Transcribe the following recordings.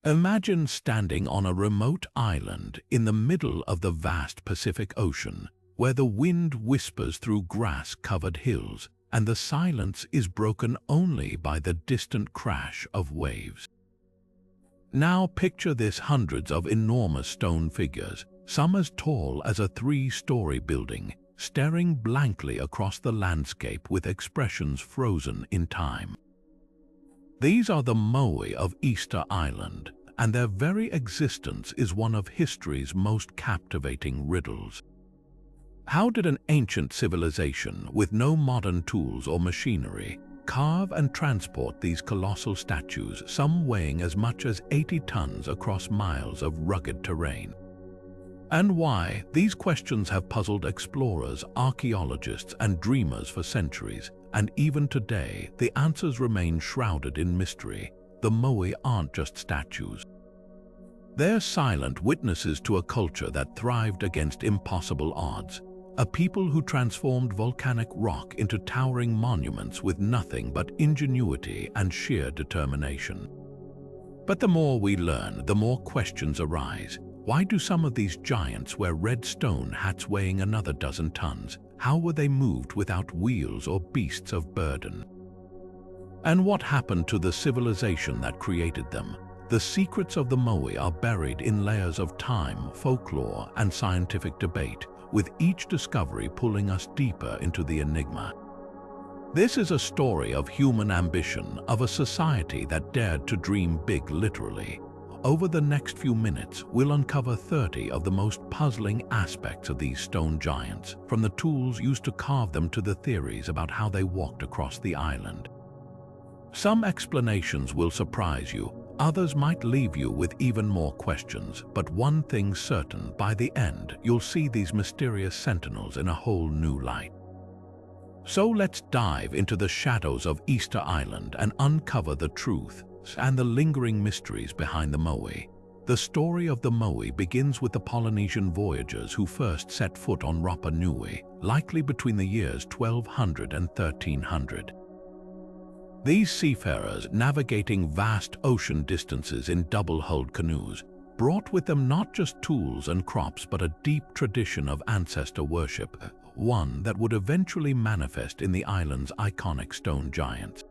Imagine standing on a remote island in the middle of the vast Pacific Ocean, where the wind whispers through grass-covered hills and the silence is broken only by the distant crash of waves. Now picture this: hundreds of enormous stone figures, some as tall as a 3-story building, staring blankly across the landscape with expressions frozen in time. These are the Moai of Easter Island, and their very existence is one of history's most captivating riddles. How did an ancient civilization with no modern tools or machinery carve and transport these colossal statues, some weighing as much as 80 tons, across miles of rugged terrain? And why? These questions have puzzled explorers, archaeologists, and dreamers for centuries, and even today, the answers remain shrouded in mystery. The Moai aren't just statues. They're silent witnesses to a culture that thrived against impossible odds, a people who transformed volcanic rock into towering monuments with nothing but ingenuity and sheer determination. But the more we learn, the more questions arise. Why do some of these giants wear red stone hats weighing another dozen tons? How were they moved without wheels or beasts of burden? And what happened to the civilization that created them? The secrets of the Moai are buried in layers of time, folklore, and scientific debate, with each discovery pulling us deeper into the enigma. This is a story of human ambition, of a society that dared to dream big, literally. Over the next few minutes, we'll uncover 30 of the most puzzling aspects of these stone giants, from the tools used to carve them to the theories about how they walked across the island. Some explanations will surprise you, others might leave you with even more questions, but one thing's certain: by the end, you'll see these mysterious sentinels in a whole new light. So let's dive into the shadows of Easter Island and uncover the truth and the lingering mysteries behind the Moai. The story of the Moai begins with the Polynesian voyagers who first set foot on Rapa Nui, likely between the years 1200 and 1300. These seafarers, navigating vast ocean distances in double-hulled canoes, brought with them not just tools and crops but a deep tradition of ancestor worship, one that would eventually manifest in the island's iconic stone giants.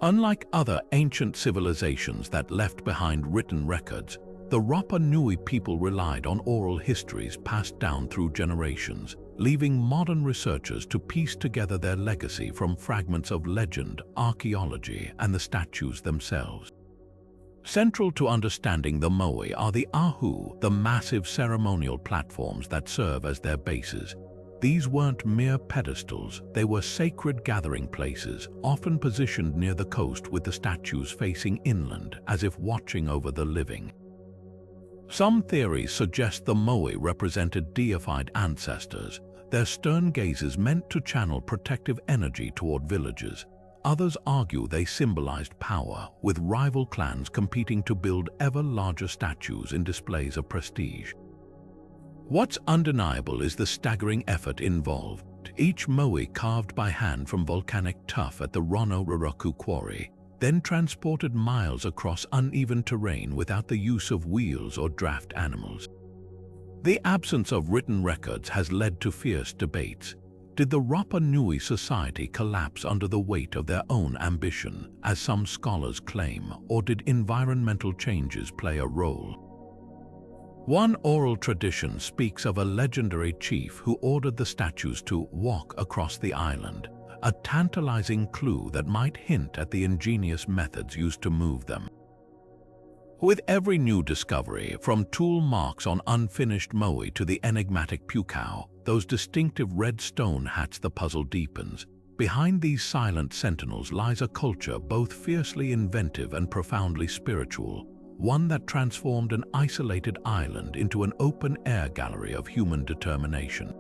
Unlike other ancient civilizations that left behind written records, the Rapa Nui people relied on oral histories passed down through generations, leaving modern researchers to piece together their legacy from fragments of legend, archaeology, and the statues themselves. Central to understanding the Moai are the ahu, the massive ceremonial platforms that serve as their bases. These weren't mere pedestals, they were sacred gathering places, often positioned near the coast with the statues facing inland, as if watching over the living. Some theories suggest the Moai represented deified ancestors, their stern gazes meant to channel protective energy toward villages. Others argue they symbolized power, with rival clans competing to build ever larger statues in displays of prestige. What's undeniable is the staggering effort involved. Each Moai carved by hand from volcanic tuff at the Rano Raraku quarry, then transported miles across uneven terrain without the use of wheels or draft animals. The absence of written records has led to fierce debates. Did the Rapa Nui society collapse under the weight of their own ambition, as some scholars claim, or did environmental changes play a role? One oral tradition speaks of a legendary chief who ordered the statues to walk across the island, a tantalizing clue that might hint at the ingenious methods used to move them. With every new discovery, from tool marks on unfinished Moai to the enigmatic pukao, those distinctive red stone hats, the puzzle deepens. Behind these silent sentinels lies a culture both fiercely inventive and profoundly spiritual, one that transformed an isolated island into an open-air gallery of human determination.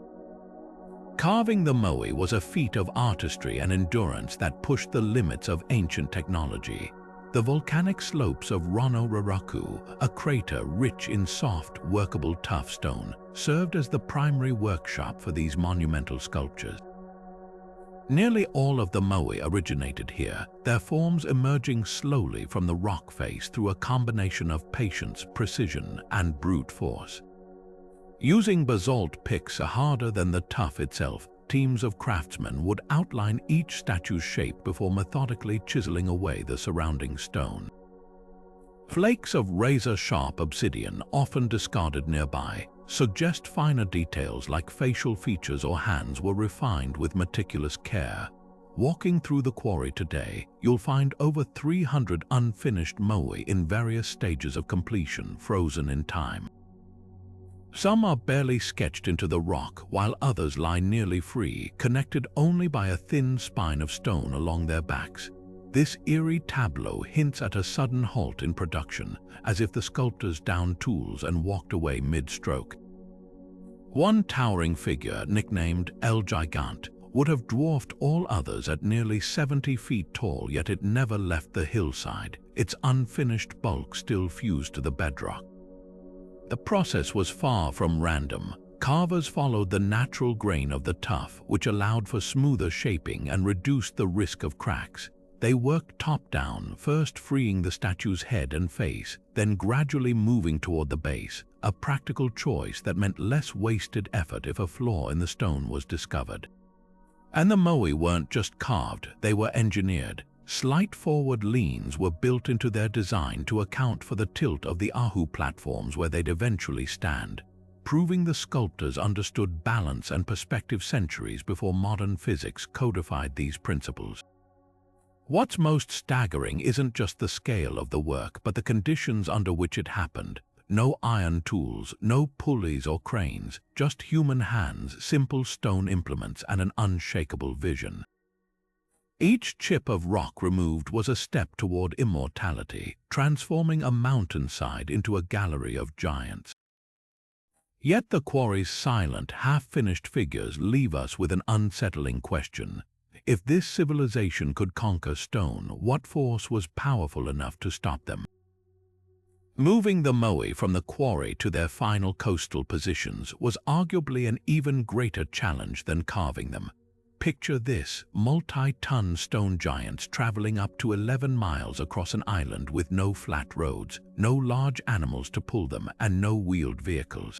Carving the Moai was a feat of artistry and endurance that pushed the limits of ancient technology. The volcanic slopes of Rano Raraku, a crater rich in soft, workable tuff stone, served as the primary workshop for these monumental sculptures. Nearly all of the Moai originated here, their forms emerging slowly from the rock face through a combination of patience, precision, and brute force. Using basalt picks harder than the tuff itself, teams of craftsmen would outline each statue's shape before methodically chiseling away the surrounding stone. Flakes of razor-sharp obsidian, often discarded nearby, suggest finer details like facial features or hands were refined with meticulous care. Walking through the quarry today, you'll find over 300 unfinished Moai in various stages of completion, frozen in time. Some are barely sketched into the rock, while others lie nearly free, connected only by a thin spine of stone along their backs. This eerie tableau hints at a sudden halt in production, as if the sculptors downed tools and walked away mid-stroke. One towering figure, nicknamed El Gigant, would have dwarfed all others at nearly 70 feet tall, yet it never left the hillside, its unfinished bulk still fused to the bedrock. The process was far from random. Carvers followed the natural grain of the tuff, which allowed for smoother shaping and reduced the risk of cracks. They worked top-down, first freeing the statue's head and face, then gradually moving toward the base, a practical choice that meant less wasted effort if a flaw in the stone was discovered. And the Moai weren't just carved, they were engineered. Slight forward leans were built into their design to account for the tilt of the ahu platforms where they'd eventually stand, proving the sculptors understood balance and perspective centuries before modern physics codified these principles. What's most staggering isn't just the scale of the work, but the conditions under which it happened. No iron tools, no pulleys or cranes, just human hands, simple stone implements, and an unshakable vision. Each chip of rock removed was a step toward immortality, transforming a mountainside into a gallery of giants. Yet the quarry's silent, half-finished figures leave us with an unsettling question. If this civilization could conquer stone, what force was powerful enough to stop them? Moving the Moai from the quarry to their final coastal positions was arguably an even greater challenge than carving them. Picture this, multi-ton stone giants traveling up to 11 miles across an island with no flat roads, no large animals to pull them, and no wheeled vehicles.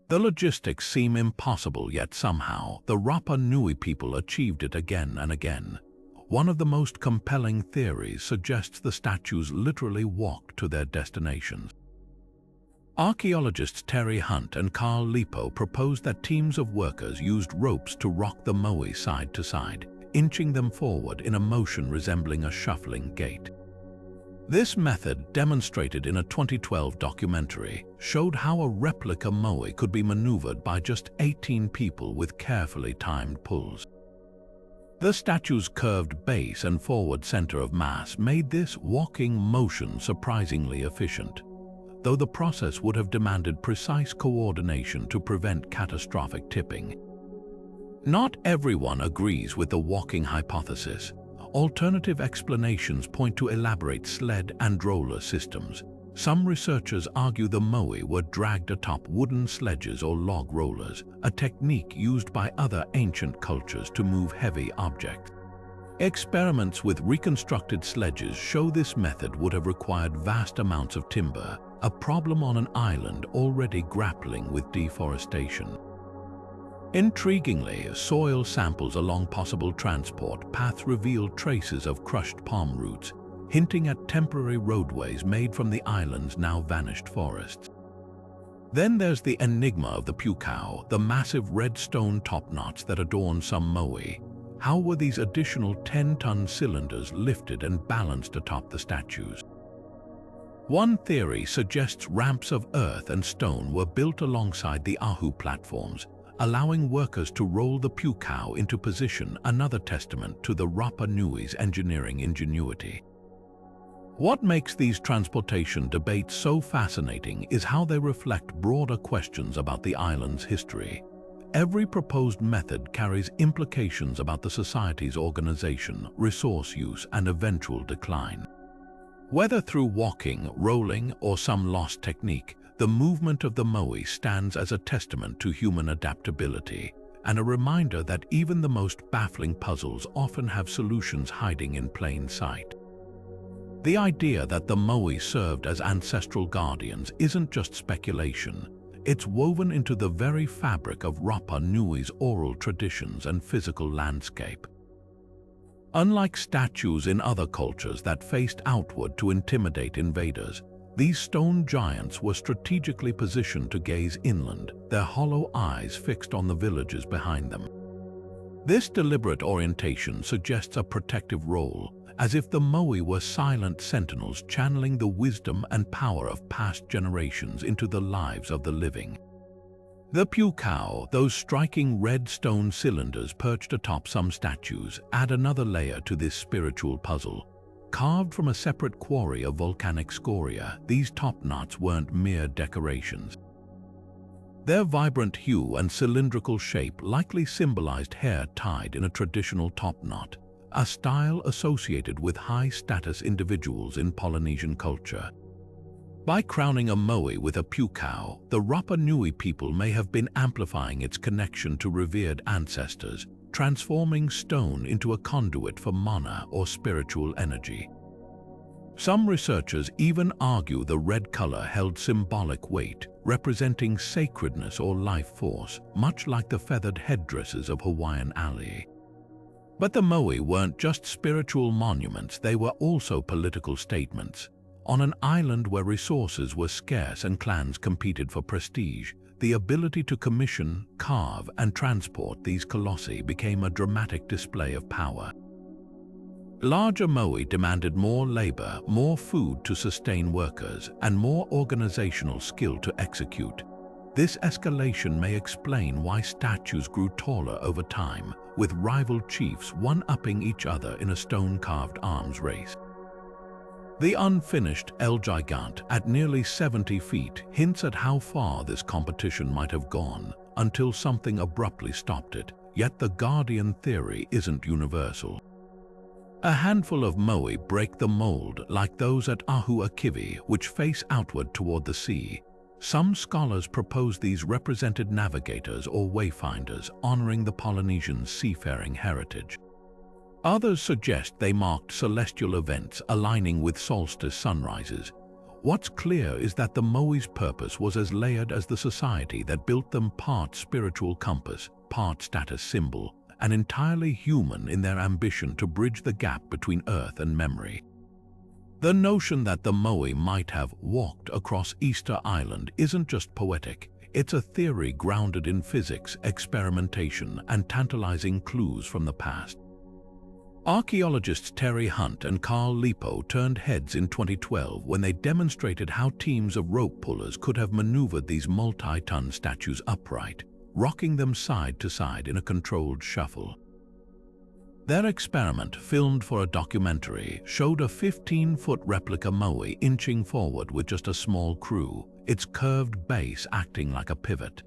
The logistics seem impossible, yet somehow the Rapa Nui people achieved it again and again. One of the most compelling theories suggests the statues literally walked to their destinations. Archaeologists Terry Hunt and Carl Lipo proposed that teams of workers used ropes to rock the Moai side to side, inching them forward in a motion resembling a shuffling gait. This method, demonstrated in a 2012 documentary, showed how a replica Moai could be maneuvered by just 18 people with carefully timed pulls. The statue's curved base and forward center of mass made this walking motion surprisingly efficient, though the process would have demanded precise coordination to prevent catastrophic tipping. Not everyone agrees with the walking hypothesis. Alternative explanations point to elaborate sled and roller systems. Some researchers argue the Moai were dragged atop wooden sledges or log rollers, a technique used by other ancient cultures to move heavy objects. Experiments with reconstructed sledges show this method would have required vast amounts of timber, a problem on an island already grappling with deforestation. Intriguingly, soil samples along possible transport paths revealed traces of crushed palm roots, hinting at temporary roadways made from the island's now vanished forests. Then there's the enigma of the pukao, the massive red stone topknots that adorn some Moai. How were these additional 10-ton cylinders lifted and balanced atop the statues? One theory suggests ramps of earth and stone were built alongside the ahu platforms, allowing workers to roll the pukao into position, another testament to the Rapa Nui's engineering ingenuity. What makes these transportation debates so fascinating is how they reflect broader questions about the island's history. Every proposed method carries implications about the society's organization, resource use, and eventual decline. Whether through walking, rolling, or some lost technique, the movement of the Moai stands as a testament to human adaptability, and a reminder that even the most baffling puzzles often have solutions hiding in plain sight. The idea that the Moai served as ancestral guardians isn't just speculation. It's woven into the very fabric of Rapa Nui's oral traditions and physical landscape. Unlike statues in other cultures that faced outward to intimidate invaders, these stone giants were strategically positioned to gaze inland, their hollow eyes fixed on the villages behind them. This deliberate orientation suggests a protective role, as if the Moai were silent sentinels channeling the wisdom and power of past generations into the lives of the living. The pukao, those striking red stone cylinders perched atop some statues, add another layer to this spiritual puzzle. Carved from a separate quarry of volcanic scoria, these topknots weren't mere decorations. Their vibrant hue and cylindrical shape likely symbolized hair tied in a traditional topknot, a style associated with high-status individuals in Polynesian culture. By crowning a Moai with a pukao, the Rapa Nui people may have been amplifying its connection to revered ancestors, transforming stone into a conduit for mana or spiritual energy. Some researchers even argue the red color held symbolic weight, representing sacredness or life force, much like the feathered headdresses of Hawaiian alii. But the Moai weren't just spiritual monuments, they were also political statements. On an island where resources were scarce and clans competed for prestige, the ability to commission, carve, and transport these colossi became a dramatic display of power. Larger Moai demanded more labor, more food to sustain workers, and more organizational skill to execute. This escalation may explain why statues grew taller over time, with rival chiefs one-upping each other in a stone-carved arms race. The unfinished El Gigante, at nearly 70 feet, hints at how far this competition might have gone, until something abruptly stopped it. Yet the guardian theory isn't universal. A handful of Moai break the mold, like those at Ahu Akivi, which face outward toward the sea. Some scholars propose these represented navigators or wayfinders, honoring the Polynesian seafaring heritage. Others suggest they marked celestial events aligning with solstice sunrises. What's clear is that the Moai's purpose was as layered as the society that built them, part spiritual compass, part status symbol, and entirely human in their ambition to bridge the gap between earth and memory. The notion that the Moai might have walked across Easter Island isn't just poetic, it's a theory grounded in physics, experimentation, and tantalizing clues from the past. Archaeologists Terry Hunt and Carl Lipo turned heads in 2012 when they demonstrated how teams of rope pullers could have maneuvered these multi-ton statues upright, rocking them side to side in a controlled shuffle. Their experiment, filmed for a documentary, showed a 15-foot replica Moai inching forward with just a small crew, its curved base acting like a pivot.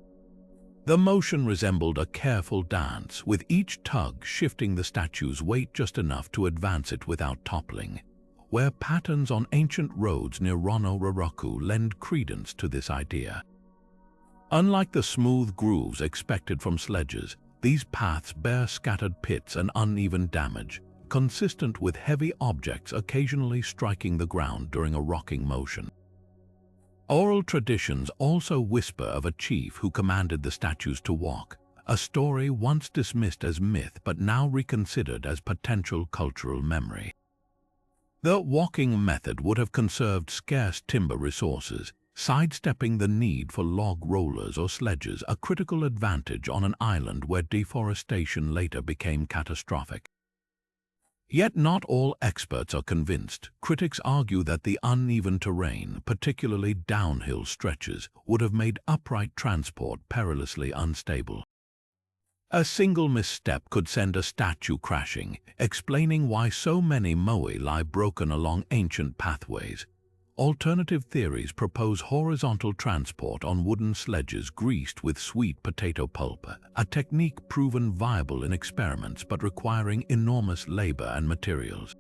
The motion resembled a careful dance, with each tug shifting the statue's weight just enough to advance it without toppling, where patterns on ancient roads near Rano Raraku lend credence to this idea. Unlike the smooth grooves expected from sledges, these paths bear scattered pits and uneven damage, consistent with heavy objects occasionally striking the ground during a rocking motion. Oral traditions also whisper of a chief who commanded the statues to walk, a story once dismissed as myth but now reconsidered as potential cultural memory. The walking method would have conserved scarce timber resources, sidestepping the need for log rollers or sledges, a critical advantage on an island where deforestation later became catastrophic. Yet not all experts are convinced. Critics argue that the uneven terrain, particularly downhill stretches, would have made upright transport perilously unstable. A single misstep could send a statue crashing, explaining why so many Moai lie broken along ancient pathways. Alternative theories propose horizontal transport on wooden sledges greased with sweet potato pulp, a technique proven viable in experiments but requiring enormous labor and materials.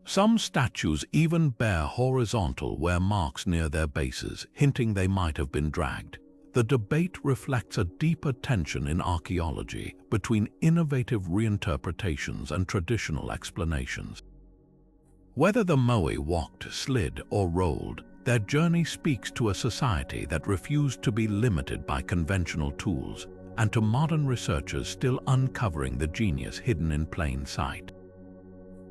Some statues even bear horizontal wear marks near their bases, hinting they might have been dragged. the debate reflects a deeper tension in archaeology between innovative reinterpretations and traditional explanations. Whether the Moai walked, slid, or rolled, their journey speaks to a society that refused to be limited by conventional tools, and to modern researchers still uncovering the genius hidden in plain sight.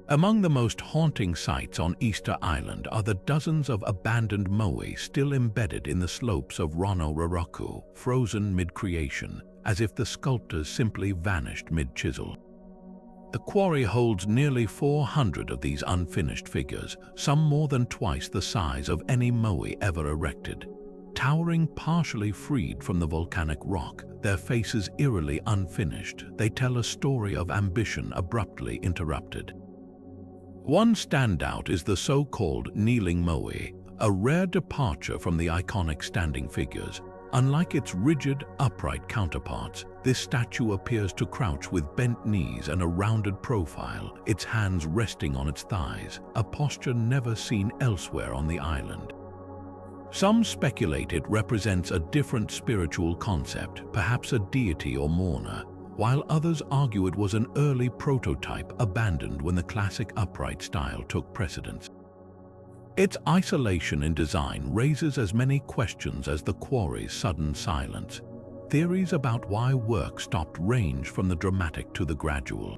Among the most haunting sights on Easter Island are the dozens of abandoned moai still embedded in the slopes of Rano Raraku, frozen mid-creation, as if the sculptors simply vanished mid-chisel. The quarry holds nearly 400 of these unfinished figures, some more than twice the size of any moai ever erected. Towering partially freed from the volcanic rock, their faces eerily unfinished, they tell a story of ambition abruptly interrupted. One standout is the so-called kneeling moai, a rare departure from the iconic standing figures. Unlike its rigid, upright counterparts, this statue appears to crouch with bent knees and a rounded profile, its hands resting on its thighs, a posture never seen elsewhere on the island. Some speculate it represents a different spiritual concept, perhaps a deity or mourner, while others argue it was an early prototype abandoned when the classic upright style took precedence. Its isolation in design raises as many questions as the quarry's sudden silence. Theories about why work stopped range from the dramatic to the gradual.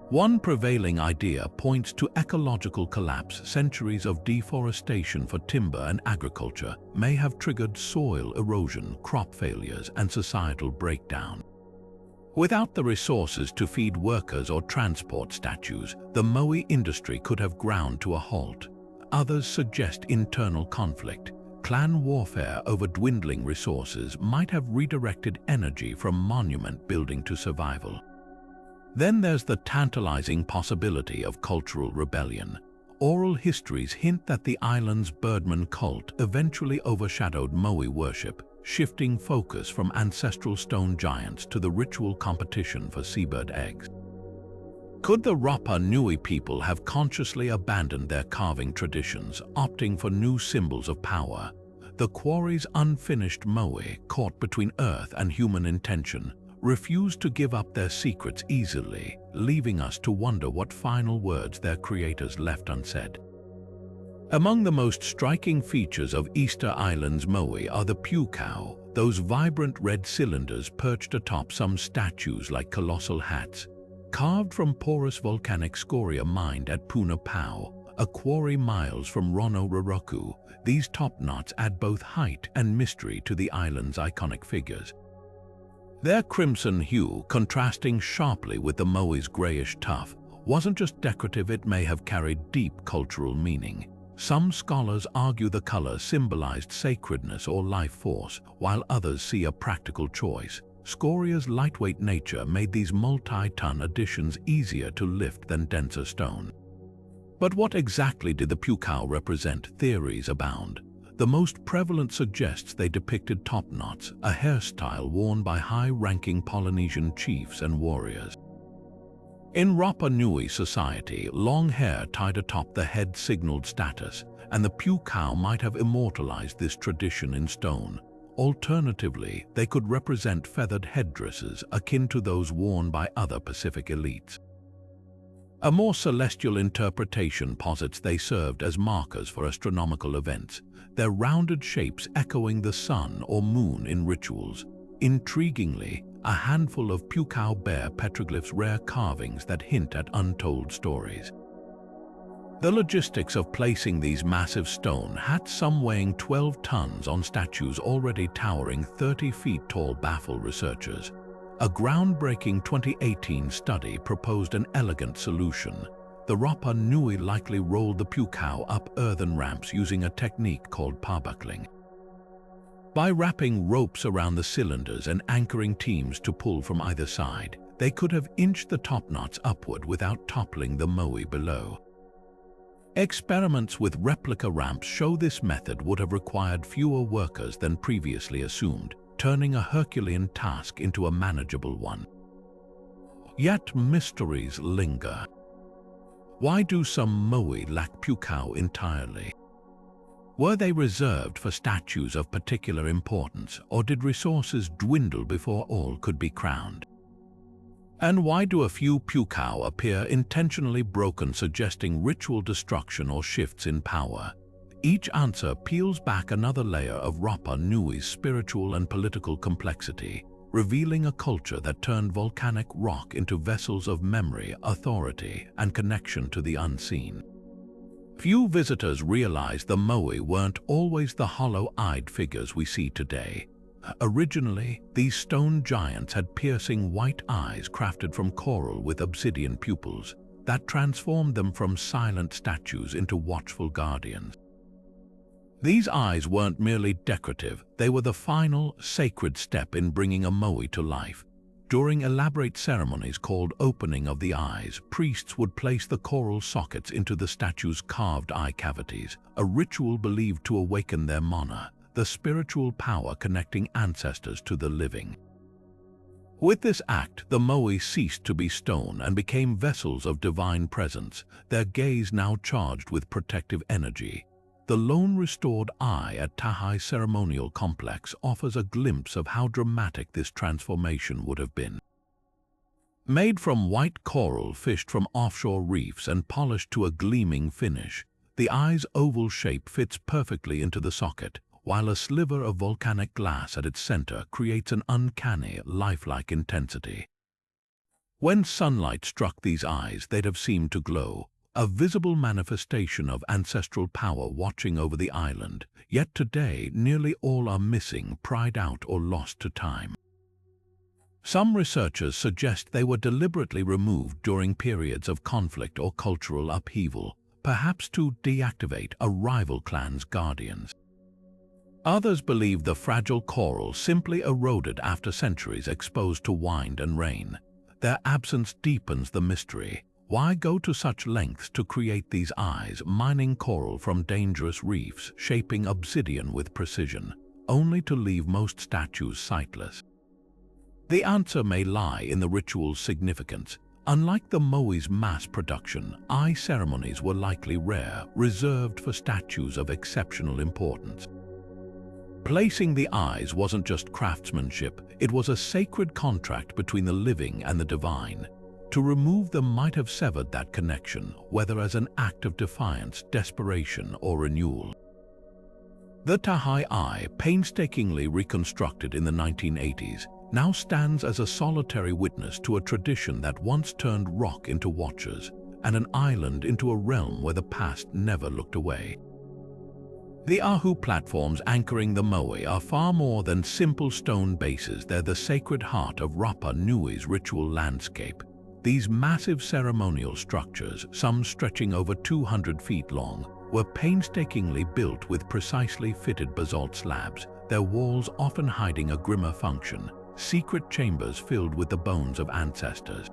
One prevailing idea points to ecological collapse. Centuries of deforestation for timber and agriculture may have triggered soil erosion, crop failures, and societal breakdown. Without the resources to feed workers or transport statues, the moai industry could have ground to a halt. Others suggest internal conflict. Clan warfare over dwindling resources might have redirected energy from monument building to survival. Then there's the tantalizing possibility of cultural rebellion. Oral histories hint that the island's birdman cult eventually overshadowed moai worship, shifting focus from ancestral stone giants to the ritual competition for seabird eggs. Could the Rapa Nui people have consciously abandoned their carving traditions, opting for new symbols of power? The quarry's unfinished moai, caught between earth and human intention, refused to give up their secrets easily, leaving us to wonder what final words their creators left unsaid. Among the most striking features of Easter Island's moai are the pukao, those vibrant red cylinders perched atop some statues like colossal hats. Carved from porous volcanic scoria mined at Pukao, a quarry miles from Rano Raraku, these topknots add both height and mystery to the island's iconic figures. Their crimson hue, contrasting sharply with the moai's grayish tuff, wasn't just decorative, it may have carried deep cultural meaning. Some scholars argue the color symbolized sacredness or life force, while others see a practical choice. Scoria's lightweight nature made these multi-ton additions easier to lift than denser stone. But what exactly did the pukao represent? Theories abound. The most prevalent suggests they depicted topknots, a hairstyle worn by high-ranking Polynesian chiefs and warriors. In Rapa Nui society, long hair tied atop the head signaled status, and the pukao might have immortalized this tradition in stone. Alternatively, they could represent feathered headdresses akin to those worn by other Pacific elites. A more celestial interpretation posits they served as markers for astronomical events, their rounded shapes echoing the sun or moon in rituals. Intriguingly, a handful of pukao bear petroglyphs, rare carvings that hint at untold stories. The logistics of placing these massive stone hats, some weighing 12 tons, on statues already towering 30 feet tall baffle researchers. A groundbreaking 2018 study proposed an elegant solution. The Rapa Nui likely rolled the pukao up earthen ramps using a technique called parbuckling. By wrapping ropes around the cylinders and anchoring teams to pull from either side, they could have inched the topknots upward without toppling the moai below. Experiments with replica ramps show this method would have required fewer workers than previously assumed, turning a Herculean task into a manageable one. Yet mysteries linger. Why do some moai lack pukao entirely? Were they reserved for statues of particular importance, or did resources dwindle before all could be crowned? And why do a few pukao appear intentionally broken, suggesting ritual destruction or shifts in power? Each answer peels back another layer of Rapa Nui's spiritual and political complexity, revealing a culture that turned volcanic rock into vessels of memory, authority, and connection to the unseen. Few visitors realize the Moai weren't always the hollow-eyed figures we see today. Originally, these stone giants had piercing white eyes crafted from coral with obsidian pupils that transformed them from silent statues into watchful guardians. These eyes weren't merely decorative, they were the final, sacred step in bringing a Moai to life. During elaborate ceremonies called opening of the eyes, priests would place the coral sockets into the statue's carved eye cavities, a ritual believed to awaken their mana, the spiritual power connecting ancestors to the living. With this act, the Moai ceased to be stone and became vessels of divine presence, their gaze now charged with protective energy. The lone restored eye at Tahai's ceremonial complex offers a glimpse of how dramatic this transformation would have been. Made from white coral fished from offshore reefs and polished to a gleaming finish, the eye's oval shape fits perfectly into the socket, while a sliver of volcanic glass at its center creates an uncanny, lifelike intensity. When sunlight struck these eyes, they'd have seemed to glow, a visible manifestation of ancestral power watching over the island, yet today nearly all are missing, pried out, or lost to time. Some researchers suggest they were deliberately removed during periods of conflict or cultural upheaval, perhaps to deactivate a rival clan's guardians. Others believe the fragile coral simply eroded after centuries exposed to wind and rain. Their absence deepens the mystery. Why go to such lengths to create these eyes, mining coral from dangerous reefs, shaping obsidian with precision, only to leave most statues sightless? The answer may lie in the ritual's significance. Unlike the Moai's mass production, eye ceremonies were likely rare, reserved for statues of exceptional importance. Placing the eyes wasn't just craftsmanship, it was a sacred contract between the living and the divine. To remove them might have severed that connection, whether as an act of defiance, desperation, or renewal. The Tahai eye, painstakingly reconstructed in the 1980s, now stands as a solitary witness to a tradition that once turned rock into watchers, and an island into a realm where the past never looked away. The Ahu platforms anchoring the Moai are far more than simple stone bases. They're the sacred heart of Rapa Nui's ritual landscape. These massive ceremonial structures, some stretching over 200 feet long, were painstakingly built with precisely fitted basalt slabs, their walls often hiding a grimmer function, secret chambers filled with the bones of ancestors.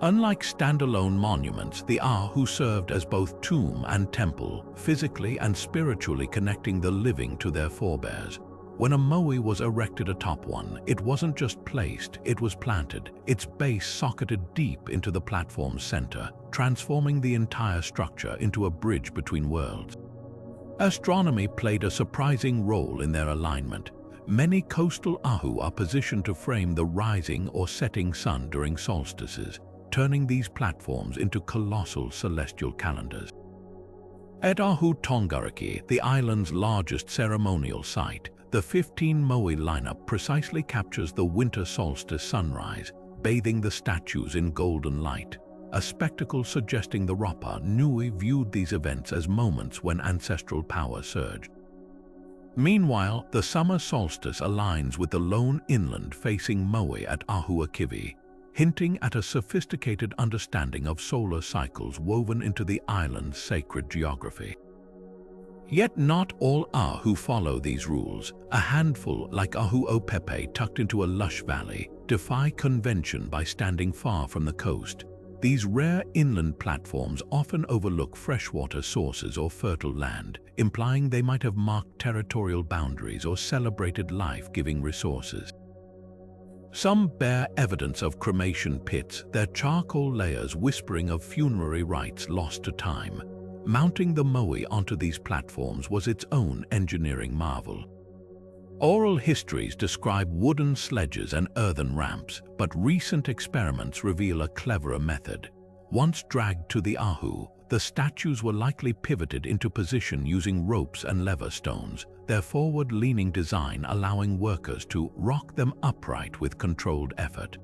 Unlike standalone monuments, the Ahu served as both tomb and temple, physically and spiritually connecting the living to their forebears. When a Moai was erected atop one, it wasn't just placed, it was planted, its base socketed deep into the platform's center, transforming the entire structure into a bridge between worlds. Astronomy played a surprising role in their alignment. Many coastal Ahu are positioned to frame the rising or setting sun during solstices, turning these platforms into colossal celestial calendars. At Ahu Tongariki, the island's largest ceremonial site, the 15 Moai lineup precisely captures the winter solstice sunrise, bathing the statues in golden light, a spectacle suggesting the Rapa Nui viewed these events as moments when ancestral power surged. Meanwhile, the summer solstice aligns with the lone inland-facing Moai at Ahu Akivi, hinting at a sophisticated understanding of solar cycles woven into the island's sacred geography. Yet not all Ahu follow these rules. A handful, like Ahu Opepe, tucked into a lush valley, defy convention by standing far from the coast. These rare inland platforms often overlook freshwater sources or fertile land, implying they might have marked territorial boundaries or celebrated life-giving resources. Some bear evidence of cremation pits, their charcoal layers whispering of funerary rites lost to time. mounting the moai onto these platforms was its own engineering marvel. Oral histories describe wooden sledges and earthen ramps, but recent experiments reveal a cleverer method. Once dragged to the ahu, the statues were likely pivoted into position using ropes and lever stones, their forward-leaning design allowing workers to rock them upright with controlled effort.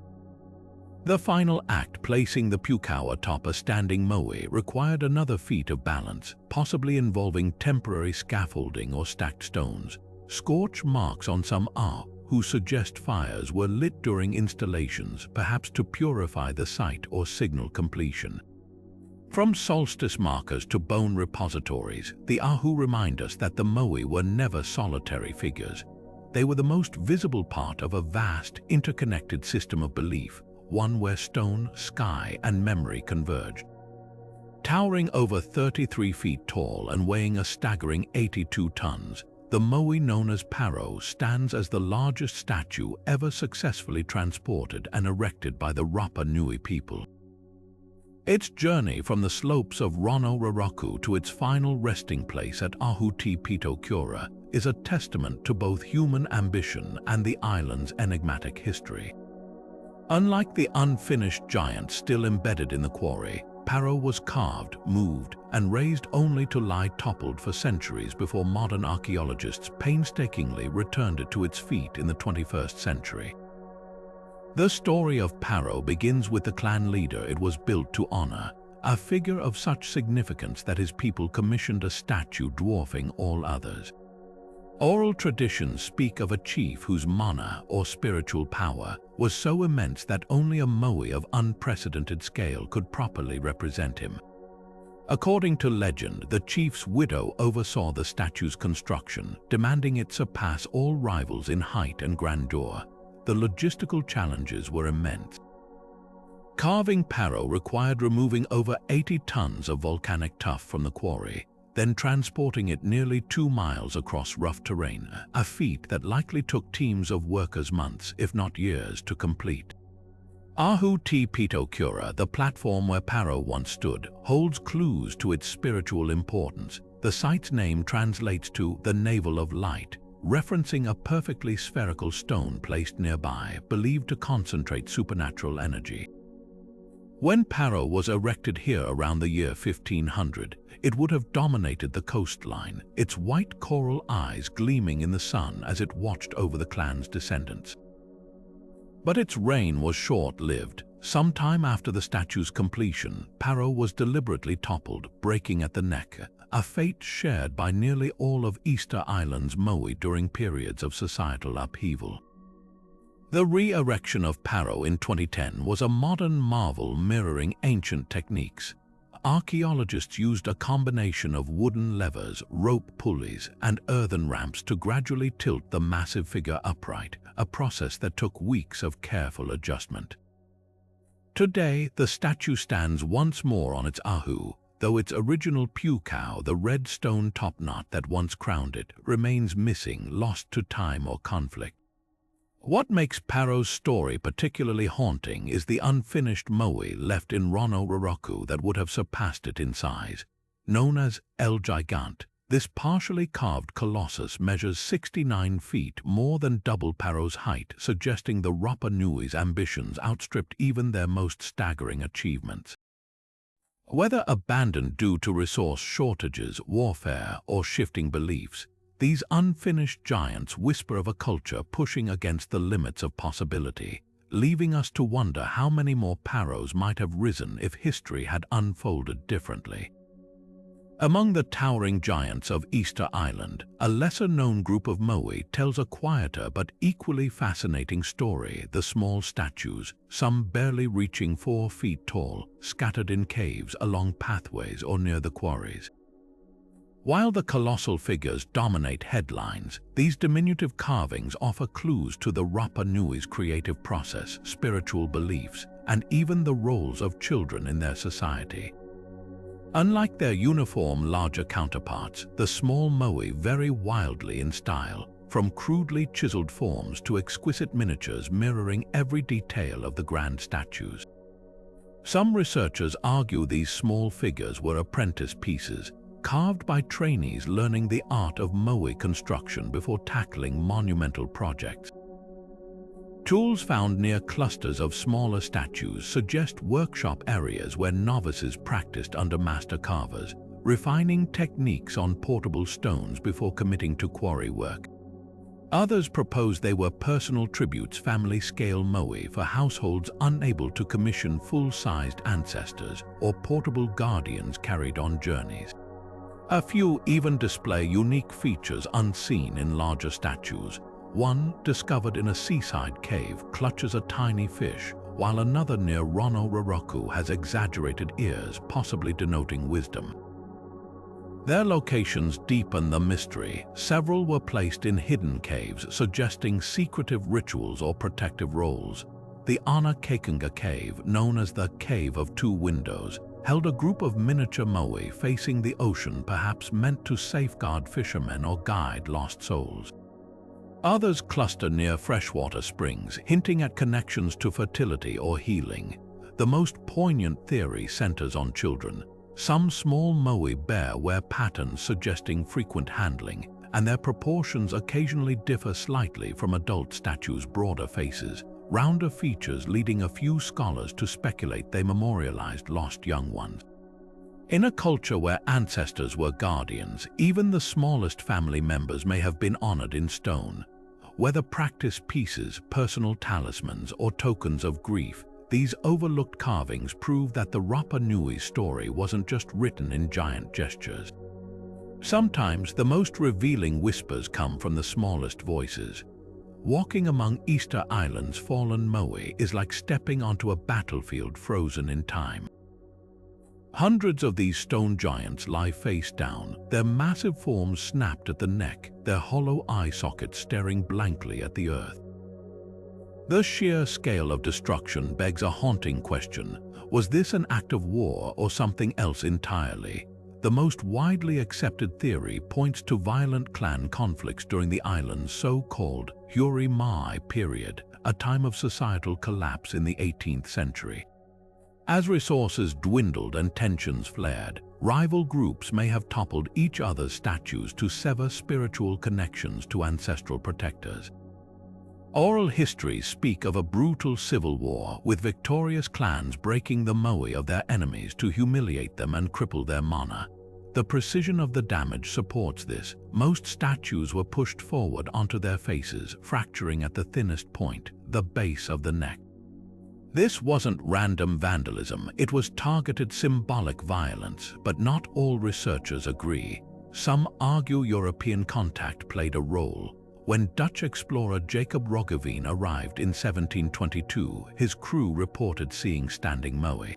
The final act, placing the pukao atop a standing moai, required another feat of balance, possibly involving temporary scaffolding or stacked stones. Scorch marks on some who suggest fires were lit during installations, perhaps to purify the site or signal completion. From solstice markers to bone repositories, the ahu remind us that the moai were never solitary figures. They were the most visible part of a vast, interconnected system of belief, one where stone, sky, and memory converged. Towering over 33 feet tall and weighing a staggering 82 tons, the moai known as Paro stands as the largest statue ever successfully transported and erected by the Rapa Nui people. Its journey from the slopes of Rano Raraku to its final resting place at Ahuti Pito Cura is a testament to both human ambition and the island's enigmatic history. Unlike the unfinished giant still embedded in the quarry, Paro was carved, moved, and raised only to lie toppled for centuries before modern archaeologists painstakingly returned it to its feet in the 21st century. The story of Paro begins with the clan leader it was built to honor, a figure of such significance that his people commissioned a statue dwarfing all others. Oral traditions speak of a chief whose mana, or spiritual power, was so immense that only a moai of unprecedented scale could properly represent him. According to legend, the chief's widow oversaw the statue's construction, demanding it surpass all rivals in height and grandeur. The logistical challenges were immense. Carving Paro required removing over 80 tons of volcanic tuff from the quarry, then transporting it nearly 2 miles across rough terrain, a feat that likely took teams of workers months, if not years, to complete. Ahuti Pito Cura, the platform where Paro once stood, holds clues to its spiritual importance. The site's name translates to the Navel of Light, referencing a perfectly spherical stone placed nearby, believed to concentrate supernatural energy. When Paro was erected here around the year 1500, it would have dominated the coastline, its white coral eyes gleaming in the sun as it watched over the clan's descendants. But its reign was short-lived. Sometime after the statue's completion, Paro was deliberately toppled, breaking at the neck, a fate shared by nearly all of Easter Island's moai during periods of societal upheaval. The re-erection of Paro in 2010 was a modern marvel mirroring ancient techniques. Archaeologists used a combination of wooden levers, rope pulleys, and earthen ramps to gradually tilt the massive figure upright, a process that took weeks of careful adjustment. Today, the statue stands once more on its ahu, though its original pukao, the red stone topknot that once crowned it, remains missing, lost to time or conflict. What makes Paro's story particularly haunting is the unfinished moai left in Rano Raraku that would have surpassed it in size. Known as El Gigante, this partially carved colossus measures 69 feet, more than double Paro's height, suggesting the Rapa Nui's ambitions outstripped even their most staggering achievements. Whether abandoned due to resource shortages, warfare, or shifting beliefs, these unfinished giants whisper of a culture pushing against the limits of possibility, leaving us to wonder how many more Paros might have risen if history had unfolded differently. Among the towering giants of Easter Island, a lesser-known group of moai tells a quieter but equally fascinating story: the small statues, some barely reaching 4 feet tall, scattered in caves along pathways or near the quarries. While the colossal figures dominate headlines, these diminutive carvings offer clues to the Rapa Nui's creative process, spiritual beliefs, and even the roles of children in their society. Unlike their uniform, larger counterparts, the small moai vary wildly in style, from crudely chiseled forms to exquisite miniatures mirroring every detail of the grand statues. Some researchers argue these small figures were apprentice pieces, carved by trainees learning the art of moai construction before tackling monumental projects. Tools found near clusters of smaller statues suggest workshop areas where novices practiced under master carvers, refining techniques on portable stones before committing to quarry work. Others propose they were personal tributes, family-scale moai for households unable to commission full-sized ancestors or portable guardians carried on journeys. A few even display unique features unseen in larger statues. One, discovered in a seaside cave, clutches a tiny fish, while another near Rano Raraku has exaggerated ears, possibly denoting wisdom. Their locations deepen the mystery. Several were placed in hidden caves, suggesting secretive rituals or protective roles. The Ana Kekunga cave, known as the Cave of Two Windows, held a group of miniature moai facing the ocean, perhaps meant to safeguard fishermen or guide lost souls. Others cluster near freshwater springs, hinting at connections to fertility or healing. The most poignant theory centers on children. Some small moai wear patterns suggesting frequent handling, and their proportions occasionally differ slightly from adult statues' broader faces, rounder features leading a few scholars to speculate they memorialized lost young ones. In a culture where ancestors were guardians, even the smallest family members may have been honored in stone. Whether practice pieces, personal talismans, or tokens of grief, these overlooked carvings prove that the Rapa Nui story wasn't just written in giant gestures. Sometimes the most revealing whispers come from the smallest voices. Walking among Easter Island's fallen moai is like stepping onto a battlefield frozen in time. Hundreds of these stone giants lie face down, their massive forms snapped at the neck, their hollow eye sockets staring blankly at the earth. The sheer scale of destruction begs a haunting question. Was this an act of war or something else entirely? The most widely accepted theory points to violent clan conflicts during the island's so-called Moai period, a time of societal collapse in the 18th century. As resources dwindled and tensions flared, rival groups may have toppled each other's statues to sever spiritual connections to ancestral protectors. Oral histories speak of a brutal civil war, with victorious clans breaking the moai of their enemies to humiliate them and cripple their mana. The precision of the damage supports this. Most statues were pushed forward onto their faces, fracturing at the thinnest point, the base of the neck. This wasn't random vandalism, it was targeted symbolic violence, but not all researchers agree. Some argue European contact played a role. When Dutch explorer Jacob Roggeveen arrived in 1722, his crew reported seeing standing moai.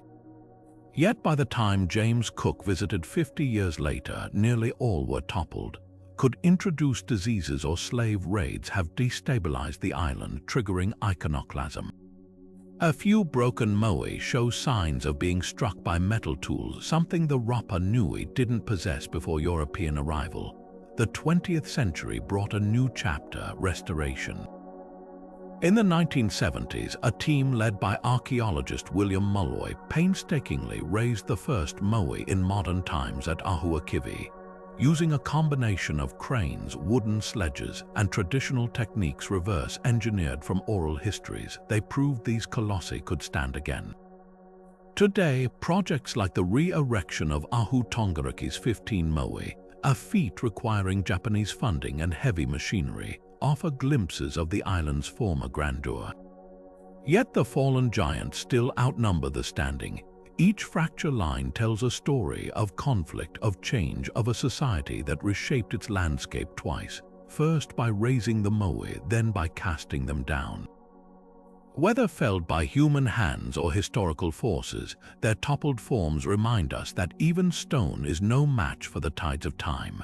Yet by the time James Cook visited 50 years later, nearly all were toppled. Could introduced diseases or slave raids have destabilized the island, triggering iconoclasm? A few broken moai show signs of being struck by metal tools, something the Rapa Nui didn't possess before European arrival. The 20th century brought a new chapter: restoration. In the 1970s, a team led by archaeologist William Mulloy painstakingly raised the first moai in modern times at Ahuakivi. Using a combination of cranes, wooden sledges, and traditional techniques reverse-engineered from oral histories, they proved these colossi could stand again. Today, projects like the re-erection of Ahu Tongaraki's 15 moai, a feat requiring Japanese funding and heavy machinery, offer glimpses of the island's former grandeur. Yet the fallen giants still outnumber the standing. Each fracture line tells a story of conflict, of change, of a society that reshaped its landscape twice, first by raising the moai, then by casting them down. Whether felled by human hands or historical forces, their toppled forms remind us that even stone is no match for the tides of time.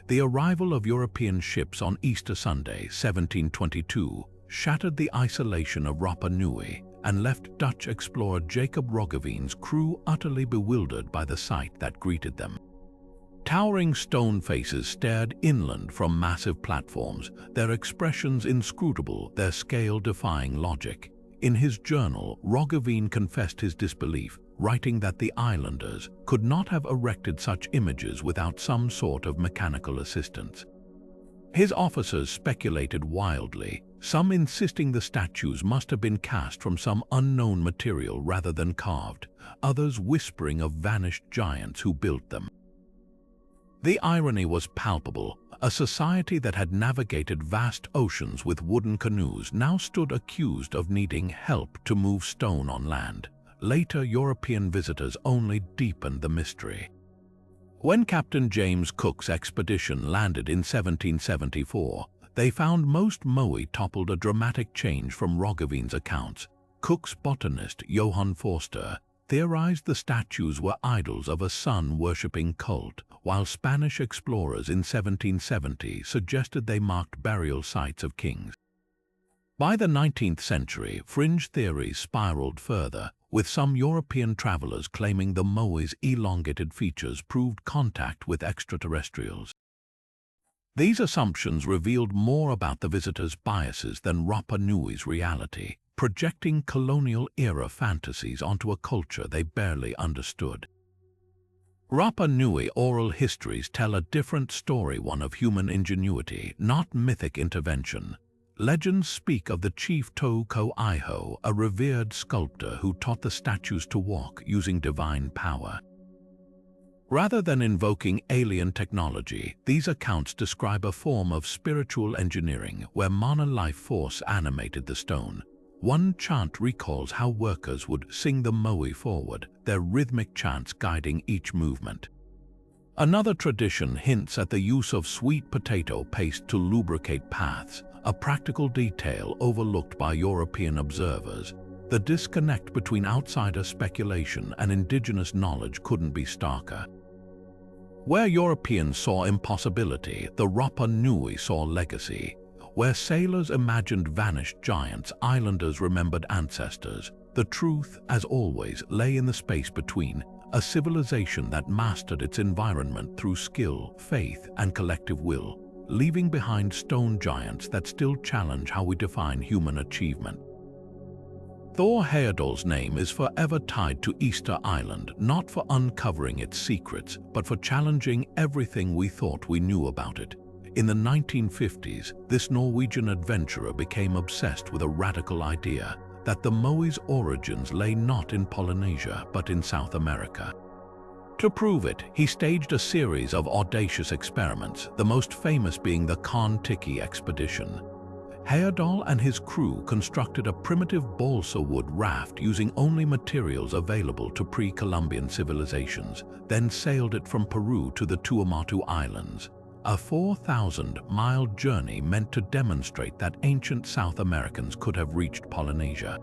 The arrival of European ships on Easter Sunday, 1722, shattered the isolation of Rapa Nui and left Dutch explorer Jacob Roggeveen's crew utterly bewildered by the sight that greeted them. Towering stone faces stared inland from massive platforms, their expressions inscrutable, their scale defying logic. In his journal, Roggeveen confessed his disbelief, writing that the islanders could not have erected such images without some sort of mechanical assistance. His officers speculated wildly, some insisting the statues must have been cast from some unknown material rather than carved, others whispering of vanished giants who built them. The irony was palpable. A society that had navigated vast oceans with wooden canoes now stood accused of needing help to move stone on land. Later European visitors only deepened the mystery. When Captain James Cook's expedition landed in 1774, they found most Moai toppled, a dramatic change from Roggeveen's accounts. Cook's botanist Johann Forster theorized the statues were idols of a sun-worshipping cult, while Spanish explorers in 1770 suggested they marked burial sites of kings. By the 19th century, fringe theories spiraled further, with some European travelers claiming the Moai's elongated features proved contact with extraterrestrials. These assumptions revealed more about the visitors' biases than Rapa Nui's reality, projecting colonial-era fantasies onto a culture they barely understood. Rapa Nui oral histories tell a different story, one of human ingenuity, not mythic intervention. Legends speak of the chief Tō-ko-iho, a revered sculptor who taught the statues to walk using divine power. Rather than invoking alien technology, these accounts describe a form of spiritual engineering where mana life force animated the stone. One chant recalls how workers would sing the Moai forward, their rhythmic chants guiding each movement. Another tradition hints at the use of sweet potato paste to lubricate paths, a practical detail overlooked by European observers. The disconnect between outsider speculation and indigenous knowledge couldn't be starker. Where Europeans saw impossibility, the Rapa Nui saw legacy. Where sailors imagined vanished giants, islanders remembered ancestors. The truth, as always, lay in the space between, a civilization that mastered its environment through skill, faith, and collective will, leaving behind stone giants that still challenge how we define human achievement. Thor Heyerdahl's name is forever tied to Easter Island, not for uncovering its secrets, but for challenging everything we thought we knew about it. In the 1950s, this Norwegian adventurer became obsessed with a radical idea that the Moai's origins lay not in Polynesia but in South America. To prove it, he staged a series of audacious experiments, the most famous being the Kon-Tiki expedition. Heyerdahl and his crew constructed a primitive balsa wood raft using only materials available to pre-Columbian civilizations, then sailed it from Peru to the Tuamotu Islands. A 4,000-mile journey meant to demonstrate that ancient South Americans could have reached Polynesia.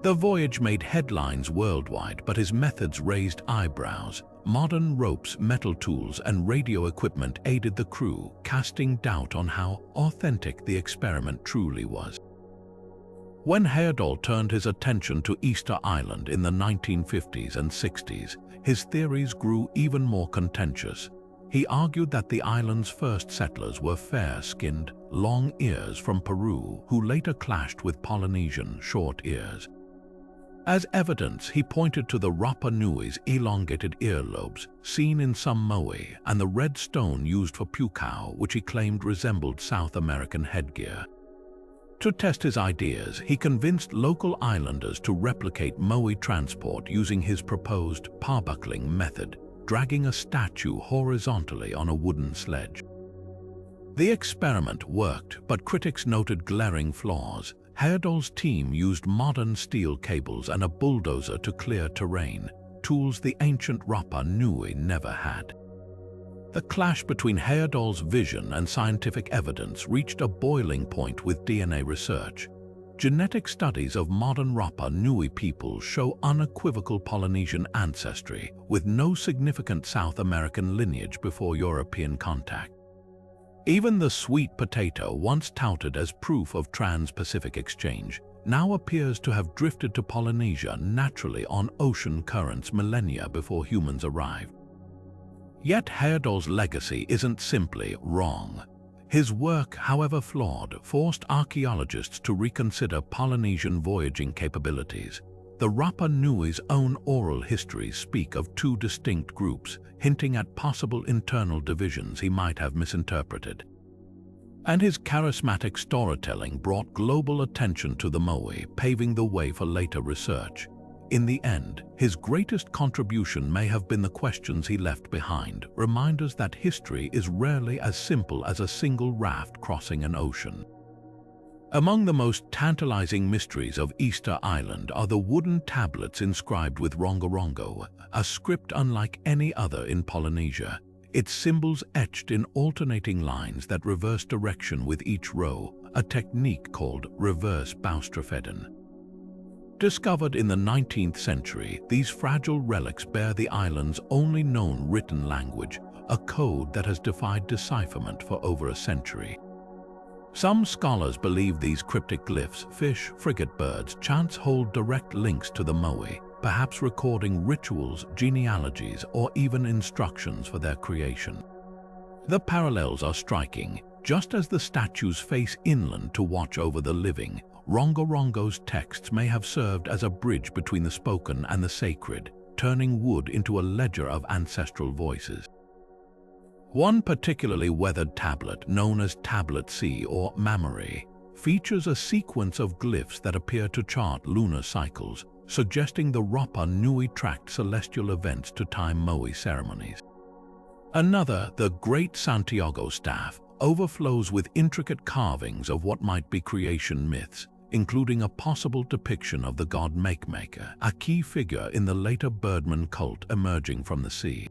The voyage made headlines worldwide, but his methods raised eyebrows. Modern ropes, metal tools, and radio equipment aided the crew, casting doubt on how authentic the experiment truly was. When Heyerdahl turned his attention to Easter Island in the 1950s and 60s, his theories grew even more contentious. He argued that the island's first settlers were fair-skinned, long ears from Peru who later clashed with Polynesian short ears. As evidence, he pointed to the Rapa Nui's elongated earlobes, seen in some Moai, and the red stone used for pukao, which he claimed resembled South American headgear. To test his ideas, he convinced local islanders to replicate Moai transport using his proposed parbuckling method, dragging a statue horizontally on a wooden sledge. The experiment worked, but critics noted glaring flaws. Heyerdahl's team used modern steel cables and a bulldozer to clear terrain, tools the ancient Rapa Nui never had. The clash between Heyerdahl's vision and scientific evidence reached a boiling point with DNA research. Genetic studies of modern Rapa Nui people show unequivocal Polynesian ancestry, with no significant South American lineage before European contact. Even the sweet potato, once touted as proof of trans-Pacific exchange, now appears to have drifted to Polynesia naturally on ocean currents millennia before humans arrived. Yet Heyerdahl's legacy isn't simply wrong. His work, however flawed, forced archaeologists to reconsider Polynesian voyaging capabilities. The Rapa Nui's own oral histories speak of two distinct groups, hinting at possible internal divisions he might have misinterpreted. And his charismatic storytelling brought global attention to the Moai, paving the way for later research. In the end, his greatest contribution may have been the questions he left behind, reminders that history is rarely as simple as a single raft crossing an ocean. Among the most tantalizing mysteries of Easter Island are the wooden tablets inscribed with rongorongo, a script unlike any other in Polynesia. Its symbols etched in alternating lines that reverse direction with each row, a technique called reverse boustrafedden. Discovered in the 19th century, these fragile relics bear the island's only known written language, a code that has defied decipherment for over a century. Some scholars believe these cryptic glyphs, fish, frigate birds, chants hold direct links to the Moai, perhaps recording rituals, genealogies, or even instructions for their creation. The parallels are striking. Just as the statues face inland to watch over the living, Rongorongo's texts may have served as a bridge between the spoken and the sacred, turning wood into a ledger of ancestral voices. One particularly weathered tablet, known as Tablet C or Mamori, features a sequence of glyphs that appear to chart lunar cycles, suggesting the Rapa Nui tracked celestial events to time Moai ceremonies. Another, the Great Santiago staff, overflows with intricate carvings of what might be creation myths, including a possible depiction of the god Makemaker, a key figure in the later Birdman cult emerging from the sea.